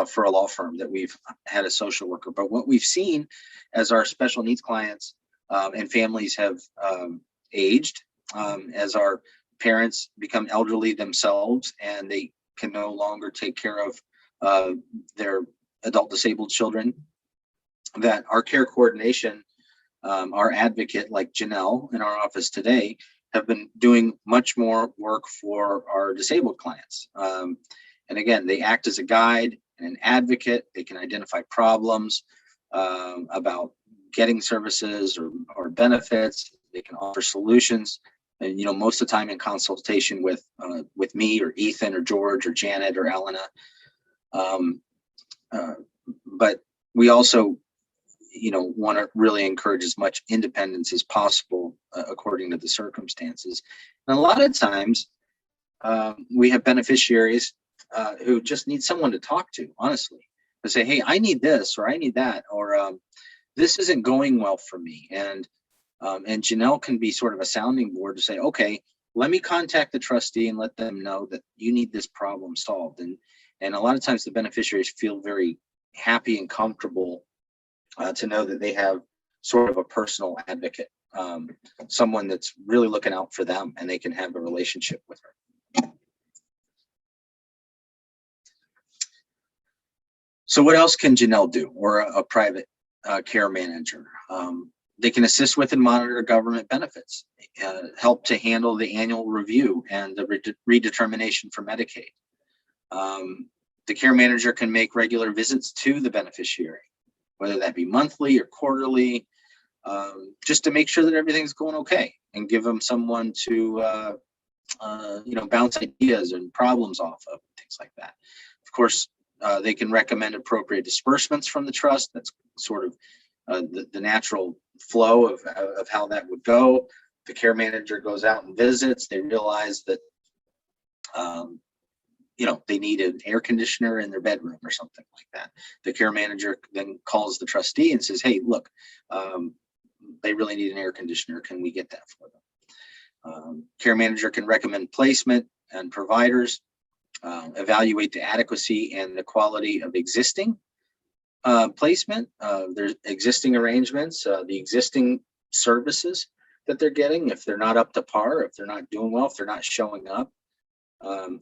for a law firm that we've had a social worker. But what we've seen as our special needs clients and families have aged, as our parents become elderly themselves and they can no longer take care of their adult disabled children, that our care coordination, our advocate like Janelle in our office today, have been doing much more work for our disabled clients. And again, they act as a guide and an advocate. They can identify problems about getting services or benefits. They can offer solutions, and most of the time in consultation with me or Ethan or George or Janet or Elena. But we also want to really encourage as much independence as possible according to the circumstances. And a lot of times we have beneficiaries who just need someone to talk to, honestly, to say, hey, I need this or I need that, or this isn't going well for me. And Janelle can be sort of a sounding board to say, okay, let me contact the trustee and let them know that you need this problem solved. And a lot of times the beneficiaries feel very happy and comfortable to know that they have sort of a personal advocate, someone that's really looking out for them, and they can have a relationship with her. So what else can Janelle do, or a private care manager? They can assist with and monitor government benefits, help to handle the annual review and the redetermination for Medicaid. The care manager can make regular visits to the beneficiary, whether that be monthly or quarterly, just to make sure that everything's going okay, and give them someone to bounce ideas and problems off of, things like that. Of course, they can recommend appropriate disbursements from the trust. That's sort of the natural flow of how that would go. The care manager goes out and visits. They realize that they need an air conditioner in their bedroom or something like that. The care manager then calls the trustee and says, hey, look, they really need an air conditioner. Can we get that for them? Care manager can recommend placement and providers, evaluate the adequacy and the quality of existing placement, their existing arrangements, the existing services that they're getting, if they're not up to par, if they're not doing well, if they're not showing up.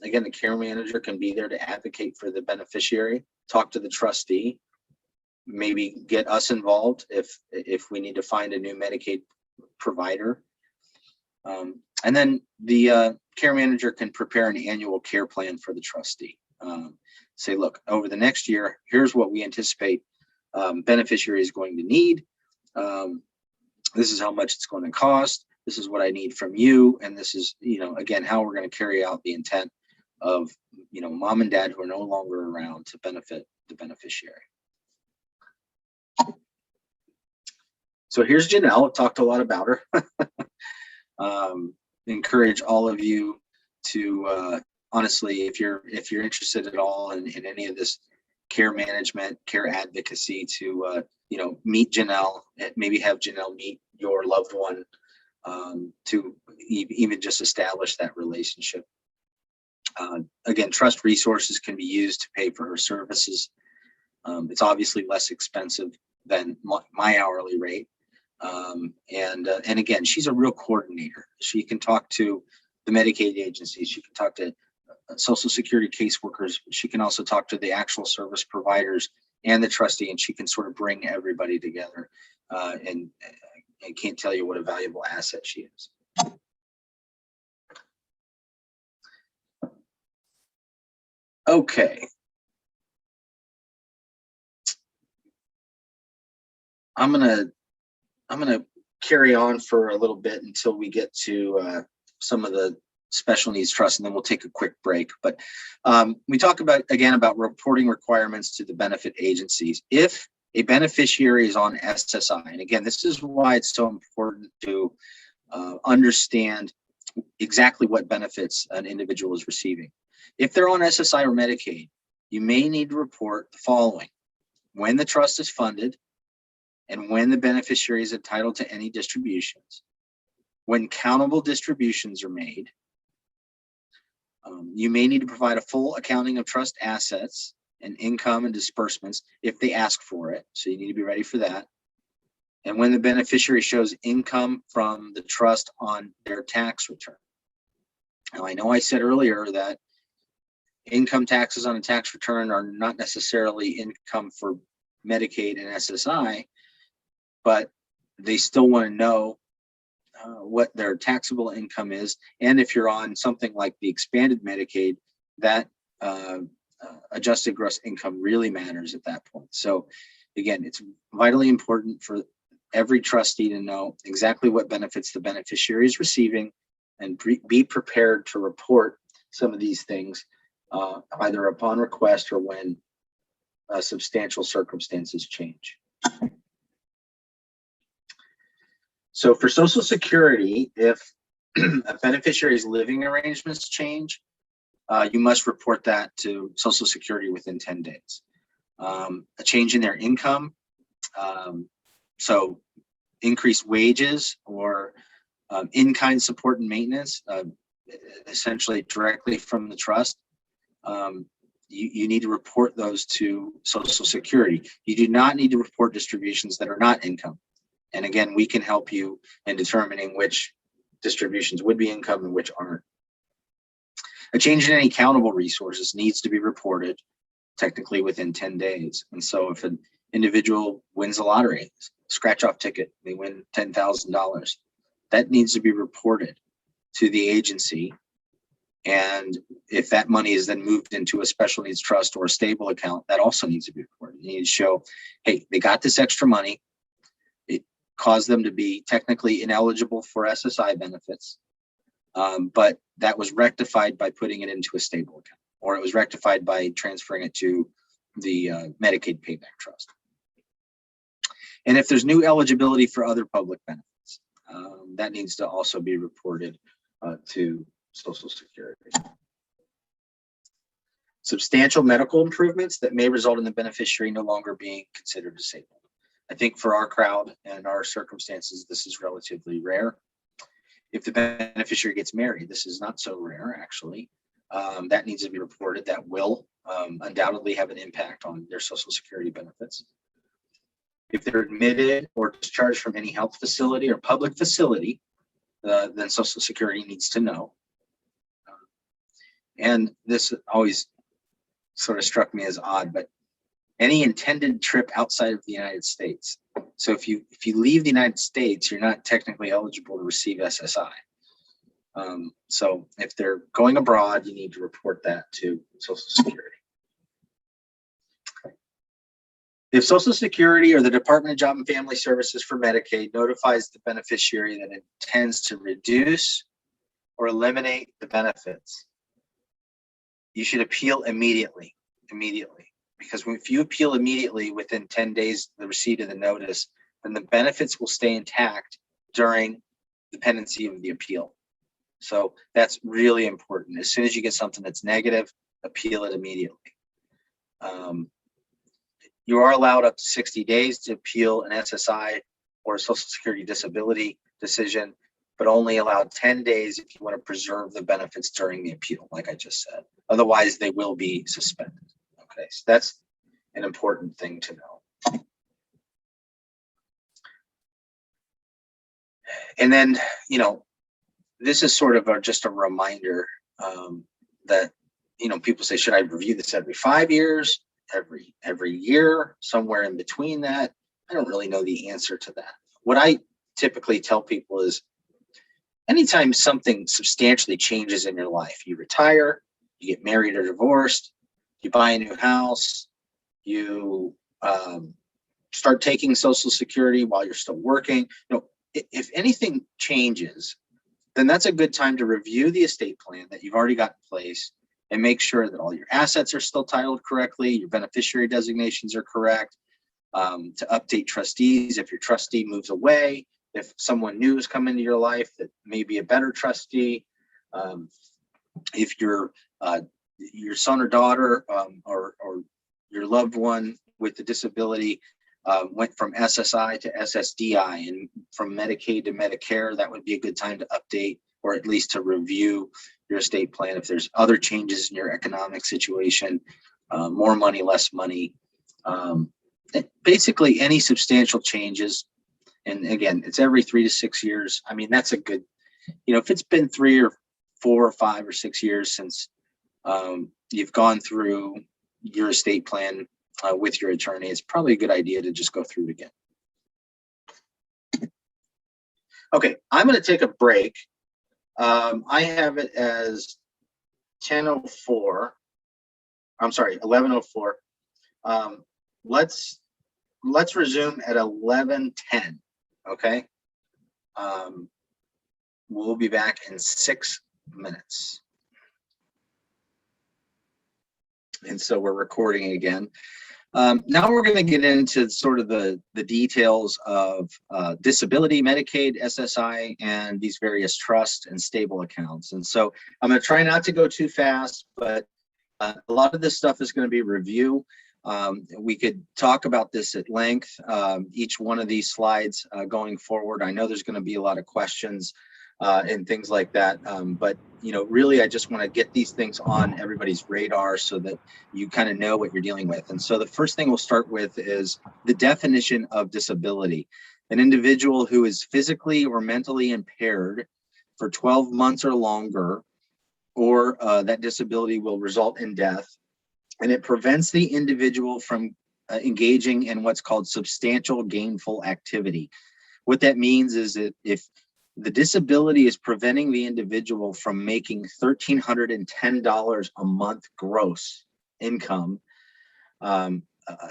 Again, the care manager can be there to advocate for the beneficiary, talk to the trustee, maybe get us involved if we need to find a new Medicaid provider. And then the care manager can prepare an annual care plan for the trustee. Say, look, over the next year, here's what we anticipate beneficiary is going to need. This is how much it's going to cost. This is what I need from you. And this is, again, how we're going to carry out the intent of, mom and dad who are no longer around to benefit the beneficiary. So here's Janelle. I've talked a lot about her. Encourage all of you to honestly, if you're interested at all in any of this care management, care advocacy, to meet Janelle, maybe have Janelle meet your loved one, to even just establish that relationship. Again, trust resources can be used to pay for her services. It's obviously less expensive than my hourly rate. And again, she's a real coordinator. She can talk to the Medicaid agencies. She can talk to Social Security caseworkers. She can also talk to the actual service providers and the trustee, and she can sort of bring everybody together. And I can't tell you what a valuable asset she is. Okay. I'm gonna carry on for a little bit until we get to some of the special needs trusts, and then we'll take a quick break. But we talk about reporting requirements to the benefit agencies. If a beneficiary is on SSI, and again, this is why it's so important to understand exactly what benefits an individual is receiving. If they're on SSI or Medicaid, you may need to report the following: when the trust is funded, and when the beneficiary is entitled to any distributions, when countable distributions are made. You may need to provide a full accounting of trust assets and income and disbursements if they ask for it. So you need to be ready for that. And when the beneficiary shows income from the trust on their tax return. Now, I know I said earlier that income taxes on a tax return are not necessarily income for Medicaid and SSI, but they still want to know what their taxable income is. And if you're on something like the expanded Medicaid, that adjusted gross income really matters at that point. So again, it's vitally important for every trustee to know exactly what benefits the beneficiary is receiving and be prepared to report some of these things either upon request or when substantial circumstances change. So for Social Security, if a beneficiary's living arrangements change, you must report that to Social Security within 10 days. A change in their income, so increased wages or in-kind support and maintenance, essentially directly from the trust, you need to report those to Social Security. You do not need to report distributions that are not income. And again, we can help you in determining which distributions would be income and which aren't. A change in any countable resources needs to be reported technically within 10 days. And so if an individual wins a lottery, scratch-off ticket, they win $10,000, that needs to be reported to the agency. And if that money is then moved into a special needs trust or a stable account, that also needs to be reported. You need to show, hey, they got this extra money. It caused them to be technically ineligible for SSI benefits. But that was rectified by putting it into a stable account, or it was rectified by transferring it to the Medicaid Payback Trust. And if there's new eligibility for other public benefits, that needs to also be reported to Social Security. Substantial medical improvements that may result in the beneficiary no longer being considered disabled. I think for our crowd and our circumstances, this is relatively rare. If the beneficiary gets married, this is not so rare, actually. That needs to be reported. That will undoubtedly have an impact on their Social Security benefits. If they're admitted or discharged from any health facility or public facility, then Social Security needs to know. And this always sort of struck me as odd, but any intended trip outside of the United States. So if you leave the United States, you're not technically eligible to receive SSI. So if they're going abroad, you need to report that to Social Security. If Social Security or the Department of Job and Family Services for Medicaid notifies the beneficiary that it intends to reduce or eliminate the benefits, you should appeal immediately. Because if you appeal immediately within 10 days of the receipt of the notice, then the benefits will stay intact during the pendency of the appeal. So that's really important. As soon as you get something that's negative, appeal it immediately. You are allowed up to 60 days to appeal an SSI or a Social Security disability decision, but only allowed 10 days if you want to preserve the benefits during the appeal, like I just said. Otherwise, they will be suspended. Okay, so that's an important thing to know. And then, this is sort of just a reminder that, people say, should I review this every 5 years, every year, somewhere in between that? I don't really know the answer to that. What I typically tell people is anytime something substantially changes in your life, you retire, you get married or divorced, you buy a new house, you start taking Social Security while you're still working. If anything changes, then that's a good time to review the estate plan that you've already got in place and make sure that all your assets are still titled correctly, your beneficiary designations are correct, to update trustees if your trustee moves away, if someone new has come into your life that may be a better trustee, if your son or daughter or your loved one with the disability went from SSI to SSDI and from Medicaid to Medicare, that would be a good time to update or at least to review your estate plan. If there's other changes in your economic situation, more money, less money, basically any substantial changes. And again, it's every 3 to 6 years. I mean, that's a good, if it's been 3 or 4 or 5 or 6 years since you've gone through your estate plan with your attorney, it's probably a good idea to just go through it again. Okay, I'm going to take a break. I have it as 10:04. I'm sorry, 11:04. Let's resume at 11:10. Okay. We'll be back in 6 minutes. And so we're recording again. Now we're going to get into sort of the details of disability, Medicaid, SSI, and these various trust and stable accounts. And so I'm going to try not to go too fast, but a lot of this stuff is going to be review. We could talk about this at length, each one of these slides going forward. I know there's going to be a lot of questions and things like that. But, you know, really, I just want to get these things on everybody's radar so that you kind of know what you're dealing with. And so the first thing we'll start with is the definition of disability. An individual who is physically or mentally impaired for 12 months or longer, or that disability will result in death, and it prevents the individual from engaging in what's called substantial gainful activity. What that means is that if the disability is preventing the individual from making $1,310 a month gross income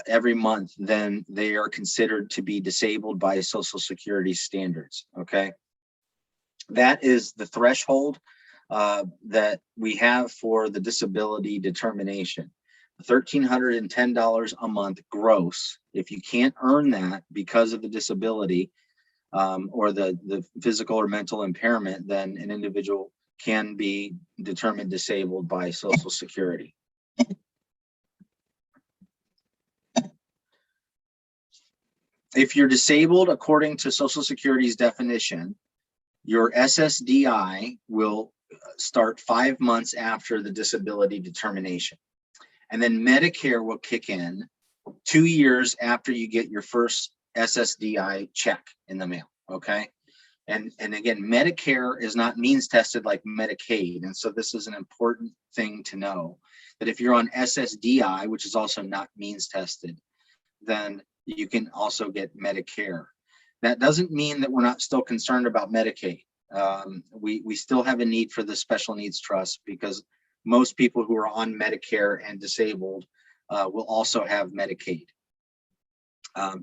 every month, then they are considered to be disabled by Social Security standards, okay? That is the threshold that we have for the disability determination. $1,310 a month gross. If you can't earn that because of the disability, or the physical or mental impairment, then an individual can be determined disabled by Social Security. If you're disabled according to Social Security's definition, your SSDI will start 5 months after the disability determination. And then Medicare will kick in 2 years after you get your first SSDI check in the mail, okay? And again, Medicare is not means tested like Medicaid. And so this is an important thing to know, that if you're on SSDI, which is also not means tested, then you can also get Medicare. That doesn't mean that we're not still concerned about Medicaid. We still have a need for the special needs trust, because most people who are on Medicare and disabled will also have Medicaid.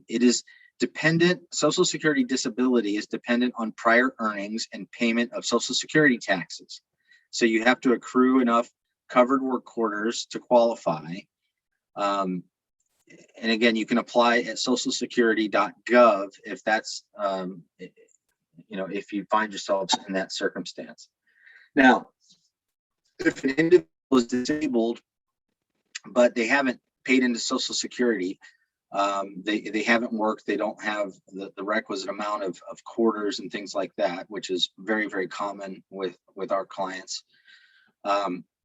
It is dependent, Social Security disability is dependent on prior earnings and payment of Social Security taxes. So you have to accrue enough covered work quarters to qualify. And again, you can apply at socialsecurity.gov if that's, you know, if you find yourselves in that circumstance. Now, if an individual is disabled, but they haven't paid into Social Security, they haven't worked, they don't have the requisite amount of quarters and things like that, which is very, very common with our clients,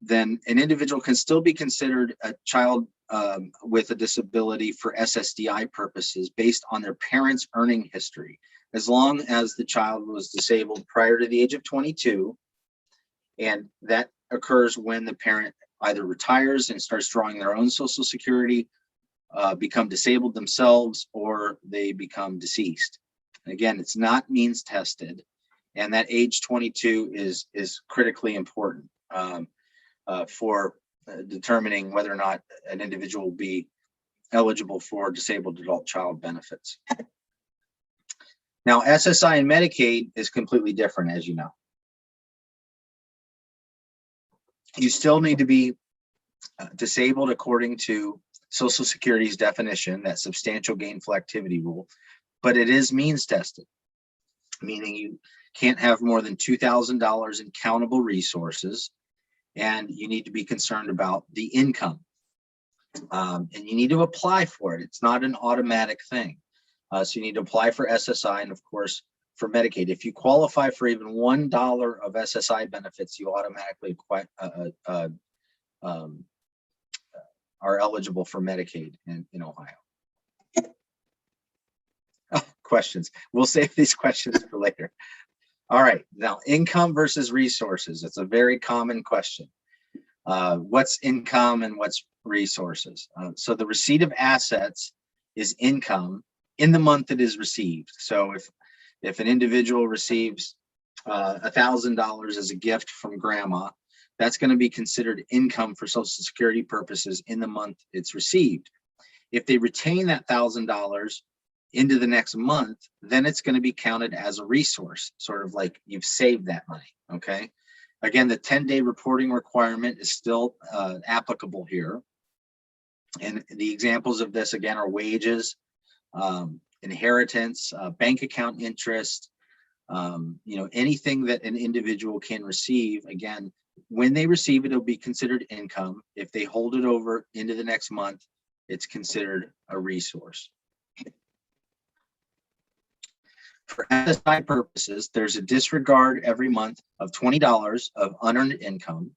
then an individual can still be considered a child with a disability for SSDI purposes based on their parents' earning history, as long as the child was disabled prior to the age of 22. And that occurs when the parent either retires and starts drawing their own Social Security, become disabled themselves, or they become deceased. And again, it's not means tested, and that age 22 is critically important for determining whether or not an individual will be eligible for disabled adult child benefits. Now, SSI and Medicaid is completely different, as you know. You still need to be disabled according to Social Security's definition, that substantial gainful activity rule, but it is means tested, meaning you can't have more than $2,000 in countable resources, and you need to be concerned about the income, and you need to apply for it. It's not an automatic thing. So you need to apply for SSI and, of course, for Medicaid. If you qualify for even $1 of SSI benefits, you automatically are eligible for Medicaid in Ohio. Oh, questions. We'll save these questions for later. All right, now income versus resources. It's a very common question. What's income and what's resources? So the receipt of assets is income in the month it is received. So if an individual receives $1,000 as a gift from grandma, that's going to be considered income for Social Security purposes in the month it's received. If they retain that $1,000 into the next month, then it's going to be counted as a resource, sort of like you've saved that money, okay? Again, the 10-day reporting requirement is still applicable here. And the examples of this, again, are wages, inheritance, bank account interest, anything that an individual can receive. Again, when they receive it, it'll be considered income. If they hold it over into the next month, it's considered a resource. For SSI purposes, there's a disregard every month of $20 of unearned income,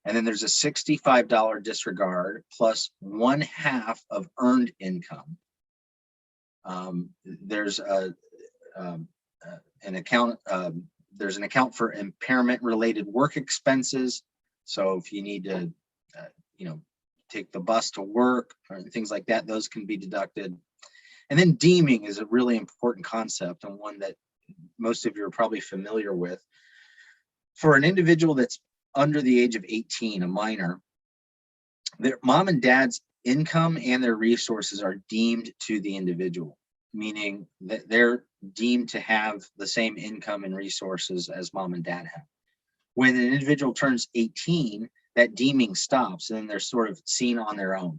and then there's a $65 disregard plus 1/2 of earned income. There's an account for impairment-related work expenses. So if you need to, take the bus to work or things like that, those can be deducted. And then deeming is a really important concept, and one that most of you are probably familiar with. For an individual that's under the age of 18, a minor, their mom and dad's income and their resources are deemed to the individual, meaning that they're deemed to have the same income and resources as mom and dad have. When an individual turns 18, that deeming stops, and then they're sort of seen on their own.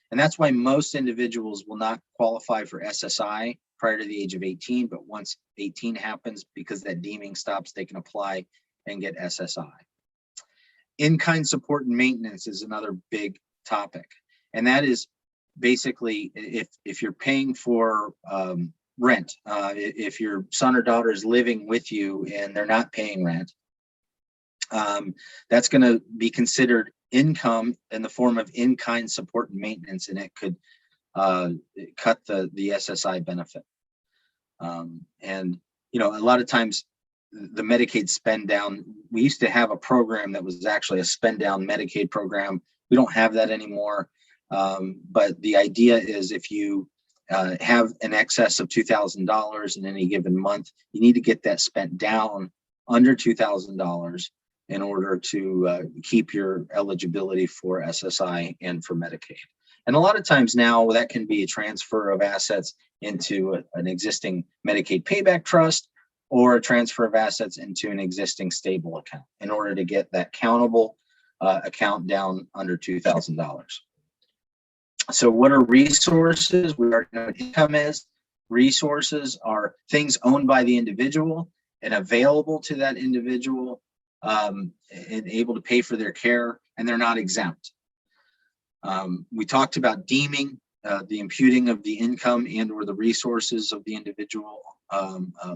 And that's why most individuals will not qualify for SSI prior to the age of 18, but once 18 happens, because that deeming stops, they can apply and get SSI. In-kind support and maintenance is another big topic. And that is basically if you're paying for rent, if your son or daughter is living with you and they're not paying rent, that's going to be considered income in the form of in-kind support and maintenance, and it could cut the SSI benefit. And a lot of times the Medicaid spend down, we used to have a program that was actually a spend down Medicaid program. We don't have that anymore. But the idea is if you have an excess of $2,000 in any given month, you need to get that spent down under $2,000 in order to keep your eligibility for SSI and for Medicaid. And a lot of times now that can be a transfer of assets into an existing Medicaid Payback trust, or a transfer of assets into an existing stable account in order to get that countable account down under $2,000. So what are resources? We already know what income is. Resources are things owned by the individual and available to that individual and able to pay for their care, and they're not exempt. We talked about deeming, the imputing of the income and or the resources of the individual,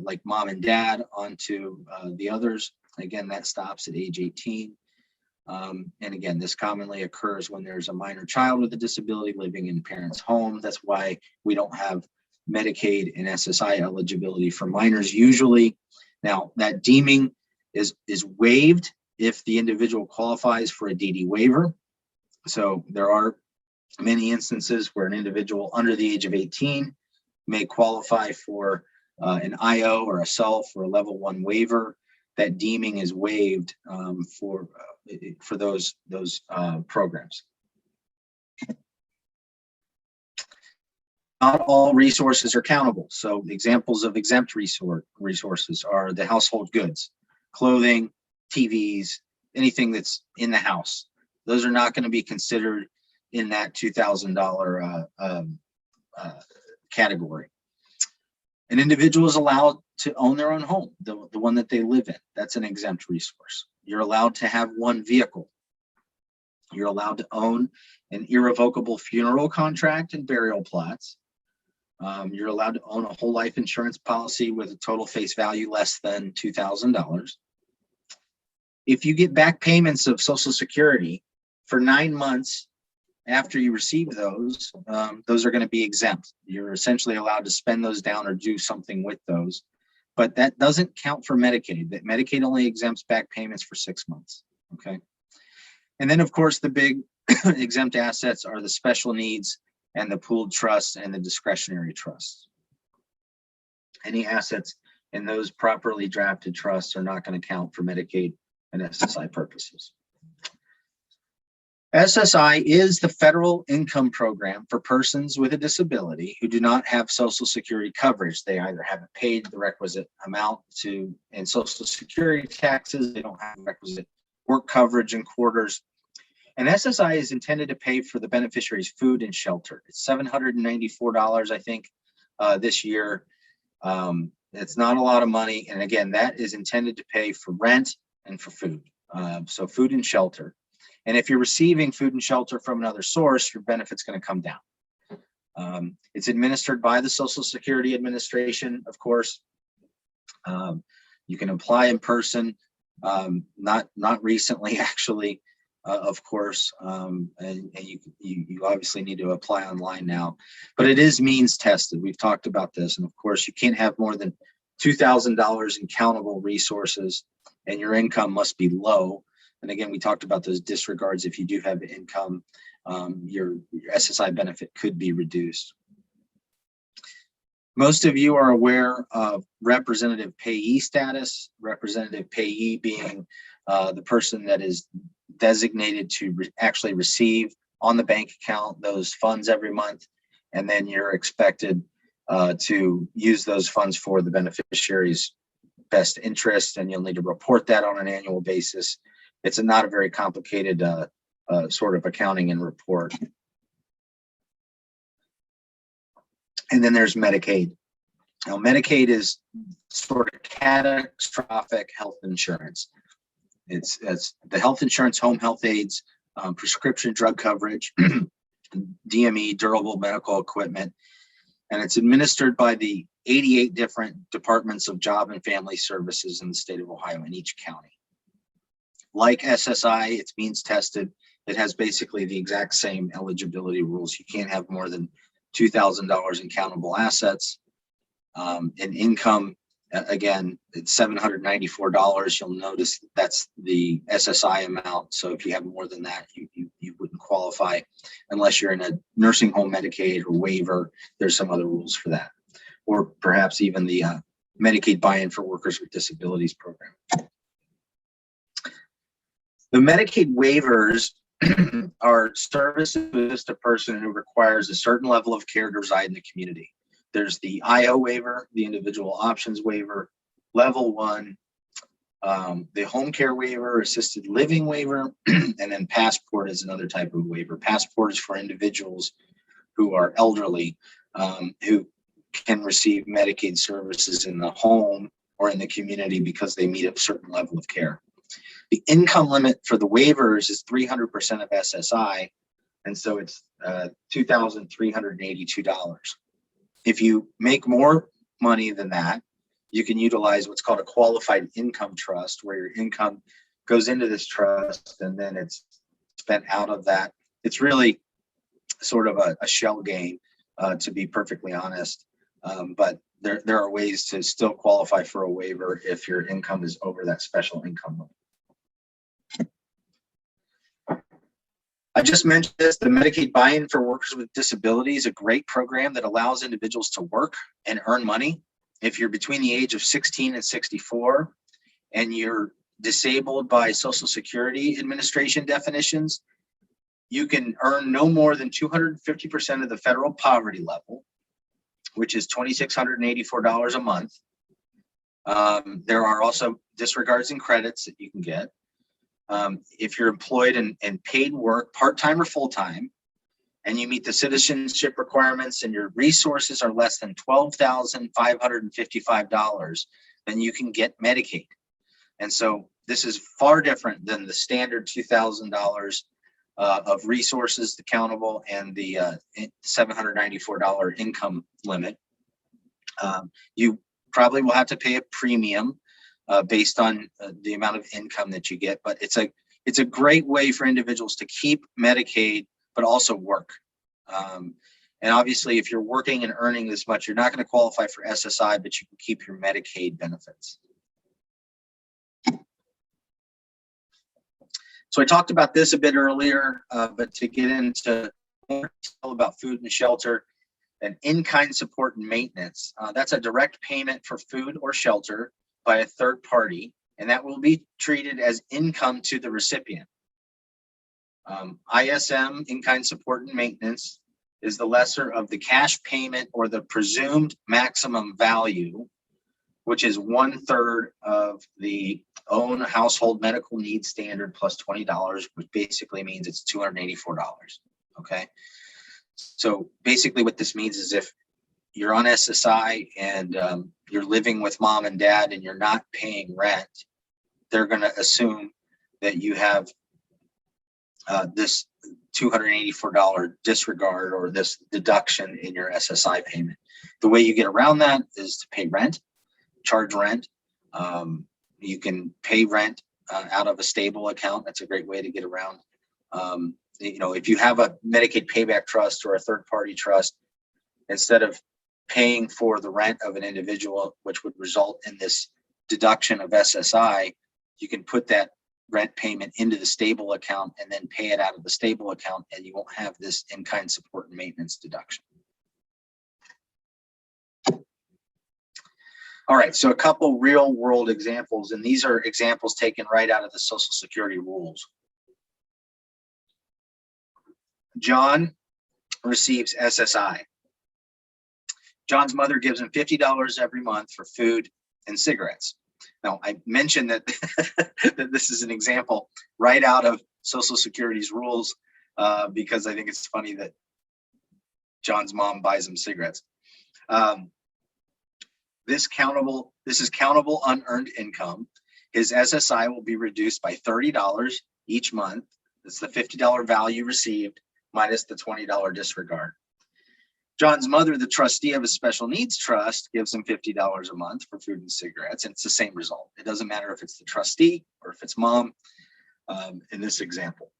like mom and dad, onto the others. Again, that stops at age 18. And again, this commonly occurs when there's a minor child with a disability living in parents' home. That's why we don't have Medicaid and SSI eligibility for minors usually. Now, that deeming is waived if the individual qualifies for a DD waiver. So there are many instances where an individual under the age of 18 may qualify for an IO or a self or a level 1 waiver. That deeming is waived for those programs. Not all resources are countable. So examples of exempt resources are the household goods, clothing, TVs, anything that's in the house. Those are not going to be considered in that $2,000 category. An individual is allowed to own their own home, the one that they live in. That's an exempt resource. You're allowed to have one vehicle. You're allowed to own an irrevocable funeral contract and burial plots. You're allowed to own a whole life insurance policy with a total face value less than $2,000. If you get back payments of Social Security for 9 months after you receive those are going to be exempt. You're essentially allowed to spend those down or do something with those, but that doesn't count for Medicaid. That Medicaid only exempts back payments for 6 months, okay? And then, of course, the big exempt assets are the special needs and the pooled trusts and the discretionary trusts. Any assets in those properly drafted trusts are not going to count for Medicaid and SSI purposes. SSI is the federal income program for persons with a disability who do not have Social Security coverage. They either haven't paid the requisite amount in Social Security taxes, they don't have requisite work coverage in quarters. And SSI is intended to pay for the beneficiary's food and shelter. It's $794, I think, this year. It's not a lot of money. And again, that is intended to pay for rent and for food. So food and shelter. And if you're receiving food and shelter from another source, your benefit's going to come down. It's administered by the Social Security Administration, of course. You can apply in person, not recently, actually, of course, and you obviously need to apply online now. But it is means tested. We've talked about this, and of course, you can't have more than $2,000 in countable resources, and your income must be low. And again, we talked about those disregards. If you do have income, your SSI benefit could be reduced. Most of you are aware of representative payee status, representative payee being the person that is designated to actually receive on the bank account those funds every month. And then you're expected to use those funds for the beneficiary's best interest, and you'll need to report that on an annual basis. It's not a very complicated sort of accounting and report. And then there's Medicaid. Now, Medicaid is sort of catastrophic health insurance. It's the health insurance, home health aides, prescription drug coverage, DME, durable medical equipment, and it's administered by the 88 different departments of Job and Family Services in the state of Ohio in each county. Like SSI, it's means tested. It has basically the exact same eligibility rules. You can't have more than $2,000 in countable assets. And income, again, it's $794. You'll notice that's the SSI amount. So if you have more than that, you wouldn't qualify unless you're in a nursing home Medicaid or waiver. There's some other rules for that. Or perhaps even the Medicaid buy-in for workers with disabilities program. The Medicaid waivers are services to assist a person who requires a certain level of care to reside in the community. There's the IO waiver, the individual options waiver, level 1, the home care waiver, assisted living waiver, and then passport is another type of waiver. Passport is for individuals who are elderly, who can receive Medicaid services in the home or in the community because they meet a certain level of care. The income limit for the waivers is 300% of SSI, and so it's $2,382. If you make more money than that, you can utilize what's called a qualified income trust, where your income goes into this trust and then it's spent out of that. It's really sort of a shell game, to be perfectly honest, but there are ways to still qualify for a waiver if your income is over that special income limit. I just mentioned this, the Medicaid buy-in for workers with disabilities, a great program that allows individuals to work and earn money. If you're between the age of 16 and 64 and you're disabled by Social Security Administration definitions, you can earn no more than 250% of the federal poverty level, which is $2,684 a month. There are also disregards and credits that you can get. If you're employed in paid work, part-time or full-time, and you meet the citizenship requirements and your resources are less than $12,555, then you can get Medicaid. And so this is far different than the standard $2,000 of resources accountable and the $794 income limit. You probably will have to pay a premium based on the amount of income that you get, but it's a great way for individuals to keep Medicaid, but also work. And obviously, if you're working and earning this much, you're not going to qualify for SSI, but you can keep your Medicaid benefits. So I talked about this a bit earlier, but to get into more detail about food and shelter and in-kind support and maintenance, that's a direct payment for food or shelter by a third party, and that will be treated as income to the recipient. ISM, in-kind support and maintenance, is the lesser of the cash payment or the presumed maximum value, which is 1/3 of the own household medical needs standard plus $20, which basically means it's $284. Okay. So basically what this means is if you're on SSI and you're living with mom and dad and you're not paying rent, they're going to assume that you have this $284 disregard or this deduction in your SSI payment. The way you get around that is to pay rent, charge rent. You can pay rent out of a stable account. That's a great way to get around. If you have a Medicaid Payback trust or a third-party trust, instead of paying for the rent of an individual, which would result in this deduction of SSI, you can put that rent payment into the stable account and then pay it out of the stable account, and you won't have this in-kind support and maintenance deduction. All right, so a couple real world examples, and these are examples taken right out of the Social Security rules. John receives SSI. John's mother gives him $50 every month for food and cigarettes. Now, I mentioned that, that this is an example right out of Social Security's rules because I think it's funny that John's mom buys him cigarettes. This is countable unearned income. His SSI will be reduced by $30 each month. That's the $50 value received minus the $20 disregard. John's mother, the trustee of a special needs trust, gives him $50 a month for food and cigarettes, and it's the same result. It doesn't matter if it's the trustee or if it's mom in this example.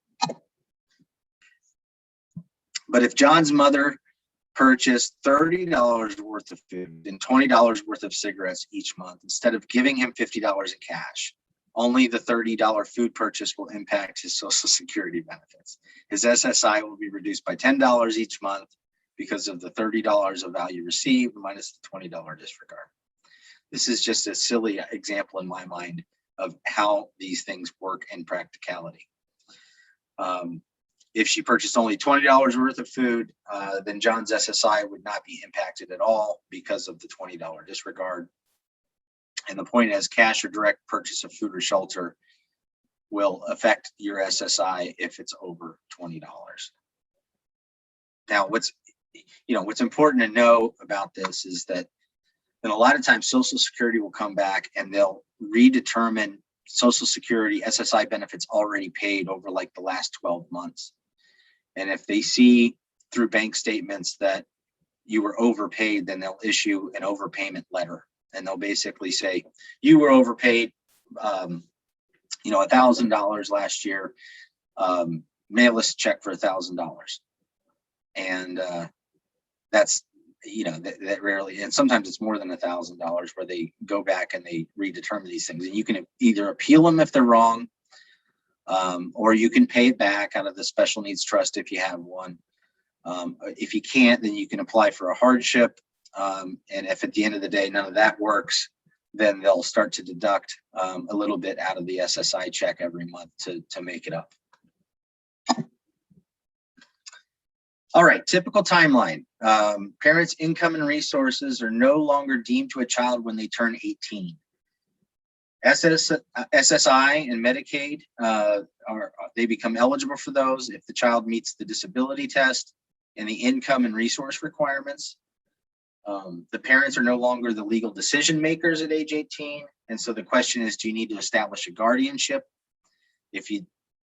But if John's mother purchased $30 worth of food and $20 worth of cigarettes each month, instead of giving him $50 in cash, only the $30 food purchase will impact his Social Security benefits. His SSI will be reduced by $10 each month because of the $30 of value received minus the $20 disregard. This is just a silly example in my mind of how these things work in practicality. If she purchased only $20 worth of food, then John's SSI would not be impacted at all because of the $20 disregard. And the point is, cash or direct purchase of food or shelter will affect your SSI if it's over $20. Now, what's important to know about this is that a lot of times Social Security will come back and they'll redetermine Social Security SSI benefits already paid over like the last 12 months. And if they see through bank statements that you were overpaid, then they'll issue an overpayment letter. And they'll basically say, you were overpaid, $1,000 last year, mail us a check for $1,000. And that's, that rarely, and sometimes it's more than $1,000 where they go back and they redetermine these things. And you can either appeal them if they're wrong, or you can pay it back out of the special needs trust if you have one. If you can't, then you can apply for a hardship. And if at the end of the day, none of that works, then they'll start to deduct a little bit out of the SSI check every month to make it up. All right, typical timeline. Parents' income and resources are no longer deemed to a child when they turn 18. SSI and Medicaid, they become eligible for those if the child meets the disability test and the income and resource requirements. The parents are no longer the legal decision makers at age 18. And so the question is, do you need to establish a guardianship? If you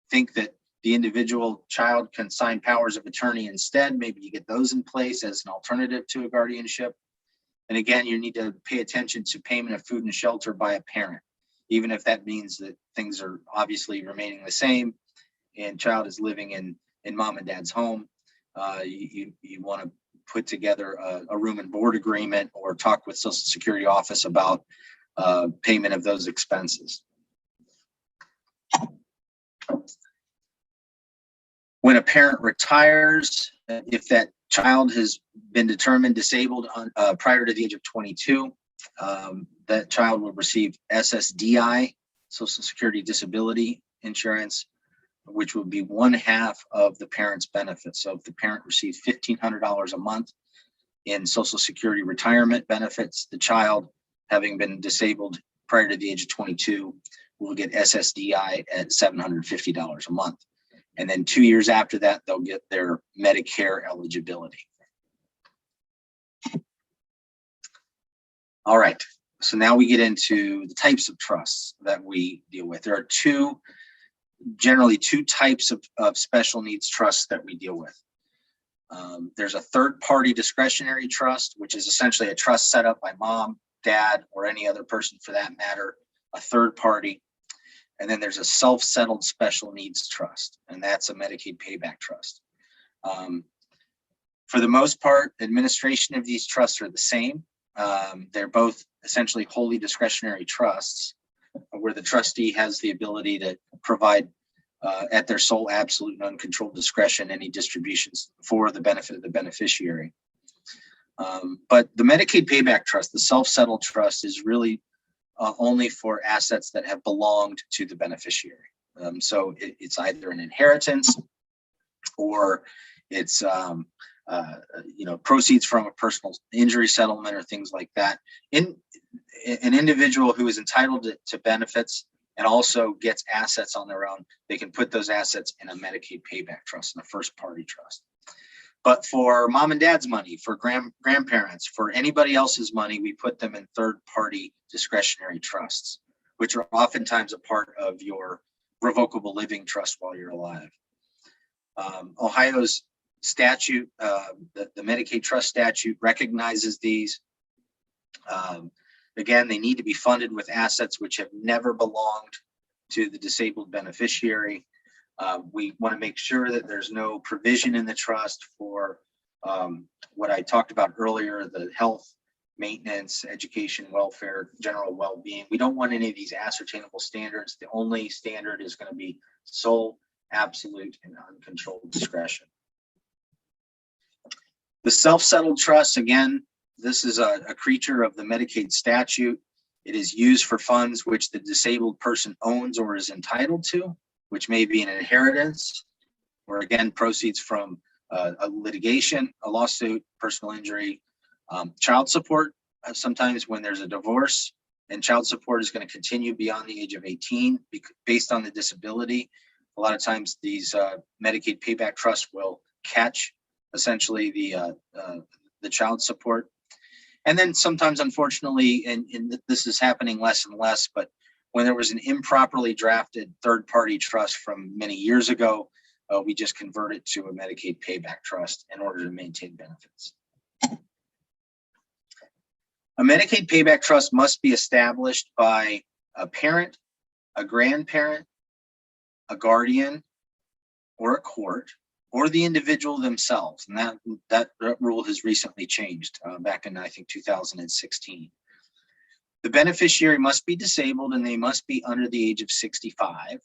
think that the individual child can sign powers of attorney instead, maybe you get those in place as an alternative to a guardianship. And again, you need to pay attention to payment of food and shelter by a parent, even if that means that things are obviously remaining the same and child is living in mom and dad's home. You want to put together a room and board agreement or talk with Social Security office about payment of those expenses. When a parent retires, if that child has been determined disabled prior to the age of 22, that child will receive SSDI, Social Security Disability Insurance, which would be 1/2 of the parent's benefits. So if the parent receives $1,500 a month in Social Security retirement benefits, the child, having been disabled prior to the age of 22, will get SSDI at $750 a month. And then 2 years after that, they'll get their Medicare eligibility. All right, so now we get into the types of trusts that we deal with. There are generally two types of special needs trusts that we deal with. There's a third-party discretionary trust, which is essentially a trust set up by mom, dad, or any other person for that matter, a third party. And then there's a self-settled special needs trust, and that's a Medicaid Payback trust. For the most part, administration of these trusts are the same. They're both essentially wholly discretionary trusts, where the trustee has the ability to provide at their sole, absolute, and uncontrolled discretion any distributions for the benefit of the beneficiary. But the Medicaid Payback Trust, the self-settled trust, is really only for assets that have belonged to the beneficiary. So it's either an inheritance or it's proceeds from a personal injury settlement or things like that. An individual who is entitled to benefits and also gets assets on their own, they can put those assets in a Medicaid Payback Trust, in a first party trust. But for mom and dad's money, for grandparents, for anybody else's money, we put them in third-party discretionary trusts, which are oftentimes a part of your revocable living trust while you're alive. Ohio's statute, the Medicaid trust statute, recognizes these. Again, they need to be funded with assets which have never belonged to the disabled beneficiary. We want to make sure that there's no provision in the trust for what I talked about earlier, the health, maintenance, education, welfare, general well-being. We don't want any of these ascertainable standards. The only standard is going to be sole, absolute, and uncontrolled discretion. The self-settled trust, again, this is a creature of the Medicaid statute. It is used for funds which the disabled person owns or is entitled to, which may be an inheritance, or again, proceeds from a litigation, a lawsuit, personal injury, child support. Sometimes when there's a divorce and child support is going to continue beyond the age of 18 based on the disability, a lot of times these Medicaid Payback Trusts will catch essentially the child support. And then sometimes, unfortunately, and this is happening less and less, but when there was an improperly drafted third-party trust from many years ago, we just convert it to a Medicaid Payback Trust in order to maintain benefits. A Medicaid Payback Trust must be established by a parent, a grandparent, a guardian, or a court, or the individual themselves. And that rule has recently changed back in, I think, 2016. The beneficiary must be disabled and they must be under the age of 65.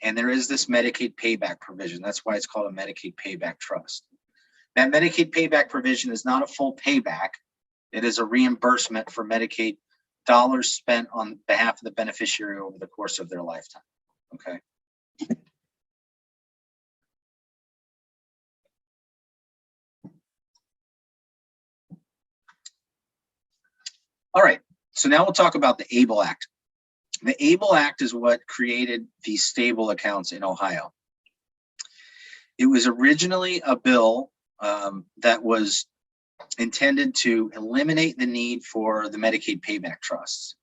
And there is this Medicaid payback provision. That's why it's called a Medicaid Payback Trust. That Medicaid payback provision is not a full payback. It is a reimbursement for Medicaid dollars spent on behalf of the beneficiary over the course of their lifetime. Okay. All right, so now we'll talk about the ABLE Act. The ABLE Act is what created these stable accounts in Ohio. It was originally a bill that was intended to eliminate the need for the Medicaid Payback Trusts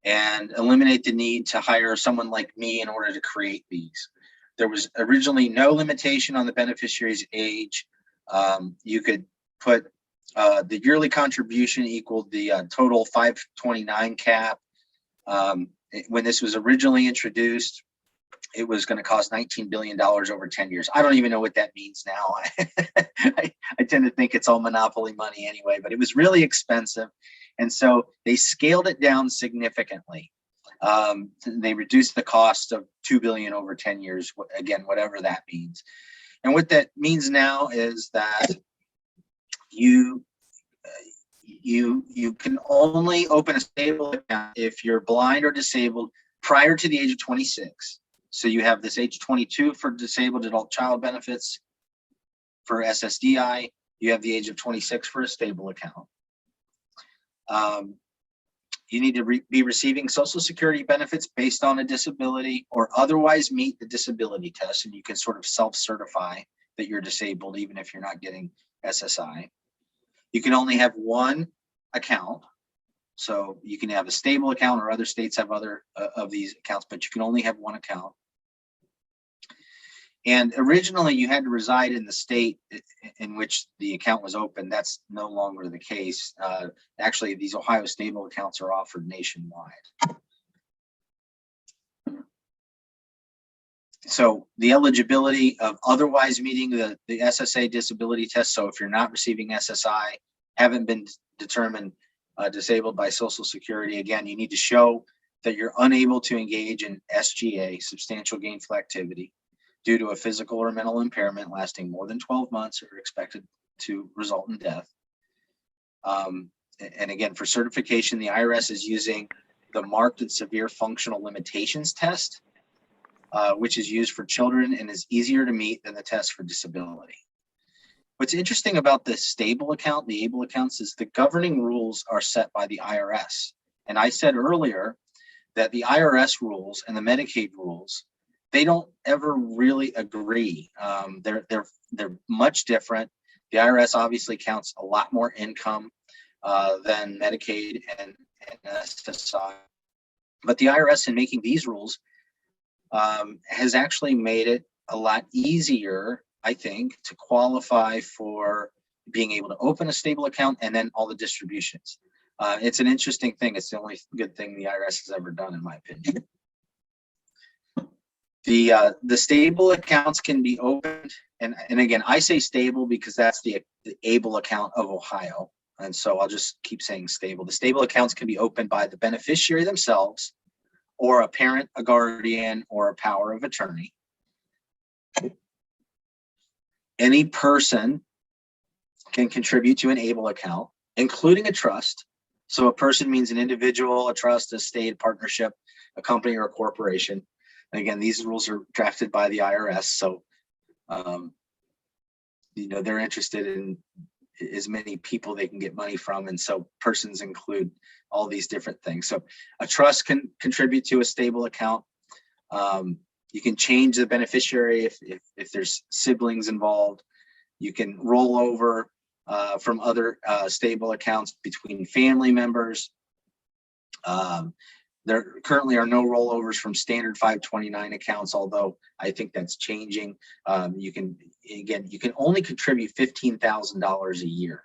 and eliminate the need to hire someone like me in order to create these. There was originally no limitation on the beneficiary's age. You could put the yearly contribution equaled the total 529 cap. When this was originally introduced, it was going to cost $19 billion over 10 years. I don't even know what that means now. I tend to think it's all monopoly money anyway, but it was really expensive. And so they scaled it down significantly. They reduced the cost of $2 billion over 10 years, again, whatever that means. And what that means now is that you can only open a stable account if you're blind or disabled prior to the age of 26, So you have this age 22 for disabled adult child benefits. For SSDI, you have the age of 26 for a stable account. You need to be receiving Social Security benefits based on a disability or otherwise meet the disability test, and you can sort of self-certify that you're disabled even if you're not getting SSI. You can only have one account, so you can have a stable account, or other states have other of these accounts, but you can only have one account. And originally you had to reside in the state in which the account was open. That's no longer the case. Actually, these Ohio stable accounts are offered nationwide. So the eligibility of otherwise meeting the SSA disability test. So if you're not receiving SSI, haven't been determined disabled by Social Security, again, you need to show that you're unable to engage in SGA, substantial gainful activity, due to a physical or mental impairment lasting more than 12 months or expected to result in death. And again, for certification, the IRS is using the Marked and Severe Functional Limitations test, which is used for children and is easier to meet than the test for disability. What's interesting about the stable account, the ABLE accounts, is the governing rules are set by the IRS. And I said earlier that the IRS rules and the Medicaid rules, they don't ever really agree. They're much different. The IRS obviously counts a lot more income than Medicaid and SSI. But the IRS, in making these rules, has actually made it a lot easier, I think, to qualify for being able to open a stable account and then all the distributions. It's an interesting thing. It's the only good thing the IRS has ever done, in my opinion. The stable accounts can be opened, and again, I say stable because that's the ABLE account of Ohio, and so I'll just keep saying stable. The stable accounts can be opened by the beneficiary themselves, or a parent, a guardian, or a power of attorney. Any person can contribute to an ABLE account, including a trust. So a person means an individual, a trust, a state, a partnership, a company, or a corporation. And again, these rules are drafted by the IRS, so they're interested in as many people they can get money from, and so persons include all these different things. So a trust can contribute to a stable account. You can change the beneficiary if there's siblings involved. You can roll over from other stable accounts between family members. There currently are no rollovers from standard 529 accounts, although I think that's changing. You can only contribute $15,000 a year.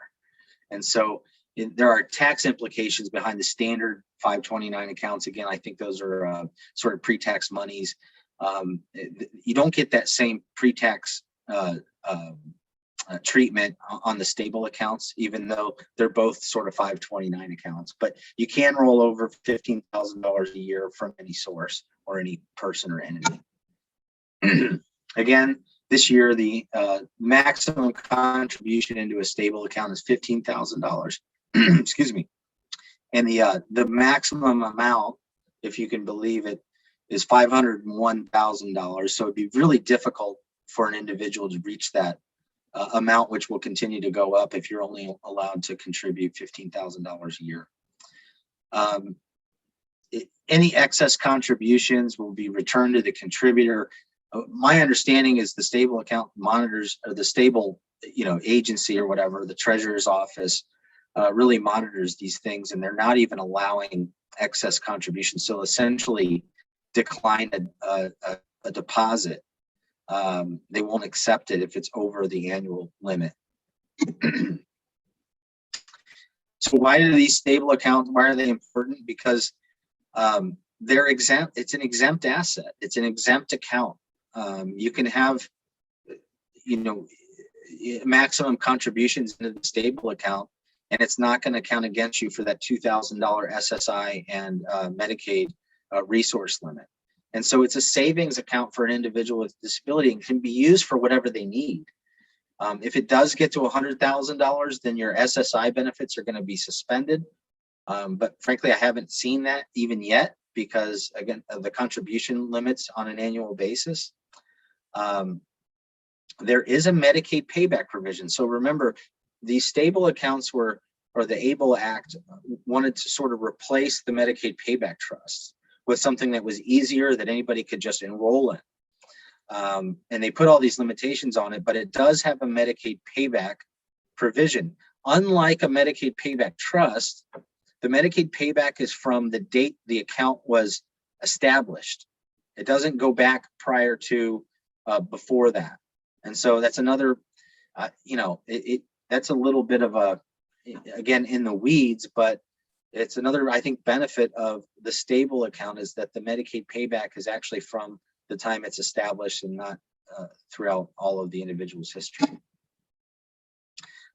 And so there are tax implications behind the standard 529 accounts. Again, I think those are sort of pre-tax monies. You don't get that same pre-tax treatment on the stable accounts, even though they're both sort of 529 accounts. But you can roll over $15,000 a year from any source or any person or entity. Again, this year, the maximum contribution into a stable account is $15,000. Excuse me. And the maximum amount, if you can believe it, is $501,000. So it'd be really difficult for an individual to reach that amount, which will continue to go up if you're only allowed to contribute $15,000 a year. Any excess contributions will be returned to the contributor. My understanding is the stable account monitors, or the stable agency or whatever, the treasurer's office really monitors these things, and they're not even allowing excess contributions. So essentially decline a deposit. They won't accept it if it's over the annual limit. So why do these stable accounts, why are they important? Because they're exempt. It's an exempt asset. It's an exempt account. You can have, maximum contributions into the stable account, and it's not going to count against you for that $2,000 SSI and Medicaid resource limit. And so it's a savings account for an individual with disability and can be used for whatever they need. If it does get to $100,000, then your SSI benefits are going to be suspended. But frankly, I haven't seen that even yet, because, again, of the contribution limits on an annual basis. There is a Medicaid payback provision. So remember, these stable accounts or the ABLE Act wanted to sort of replace the Medicaid payback trusts with something that was easier, that anybody could just enroll in. And they put all these limitations on it, but it does have a Medicaid payback provision. Unlike a Medicaid payback trust, the Medicaid payback is from the date the account was established. It doesn't go back prior to before that. And so that's another, that's a little bit of a, again, in the weeds, but it's another, I think, benefit of the stable account is that the Medicaid payback is actually from the time it's established and not throughout all of the individual's history.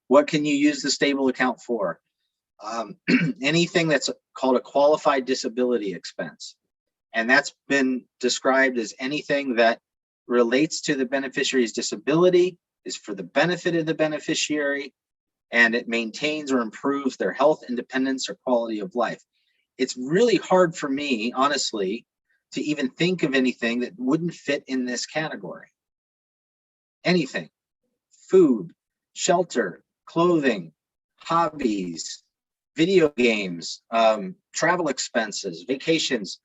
What can you use the stable account for? Anything that's called a qualified disability expense. And that's been described as anything that relates to the beneficiary's disability, is for the benefit of the beneficiary, and it maintains or improves their health, independence, or quality of life. It's really hard for me, honestly, to even think of anything that wouldn't fit in this category. Anything: food, shelter, clothing, hobbies, video games, travel expenses, vacations.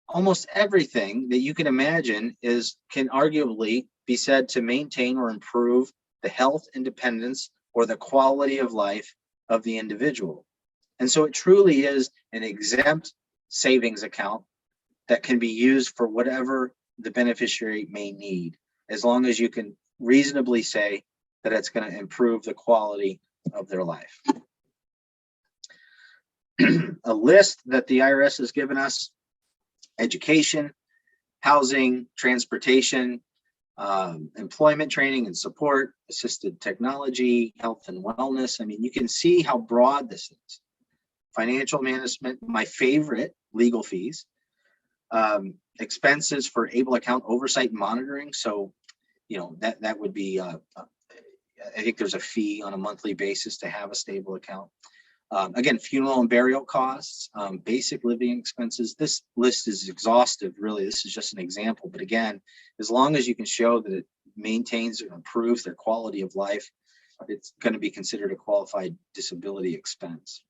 Almost everything that you can imagine can arguably be said to maintain or improve the health, independence, or the quality of life of the individual. And so it truly is an exempt savings account that can be used for whatever the beneficiary may need, as long as you can reasonably say that it's going to improve the quality of their life. A list that the IRS has given us: education, housing, transportation, employment training and support, assisted technology, health and wellness. I mean, you can see how broad this is. Financial management, my favorite, legal fees, expenses for ABLE account oversight and monitoring. So, that would be, I think there's a fee on a monthly basis to have a stable account. Again, funeral and burial costs, basic living expenses. This list is exhaustive, really. This is just an example. But again, as long as you can show that it maintains or improves their quality of life, it's going to be considered a qualified disability expense.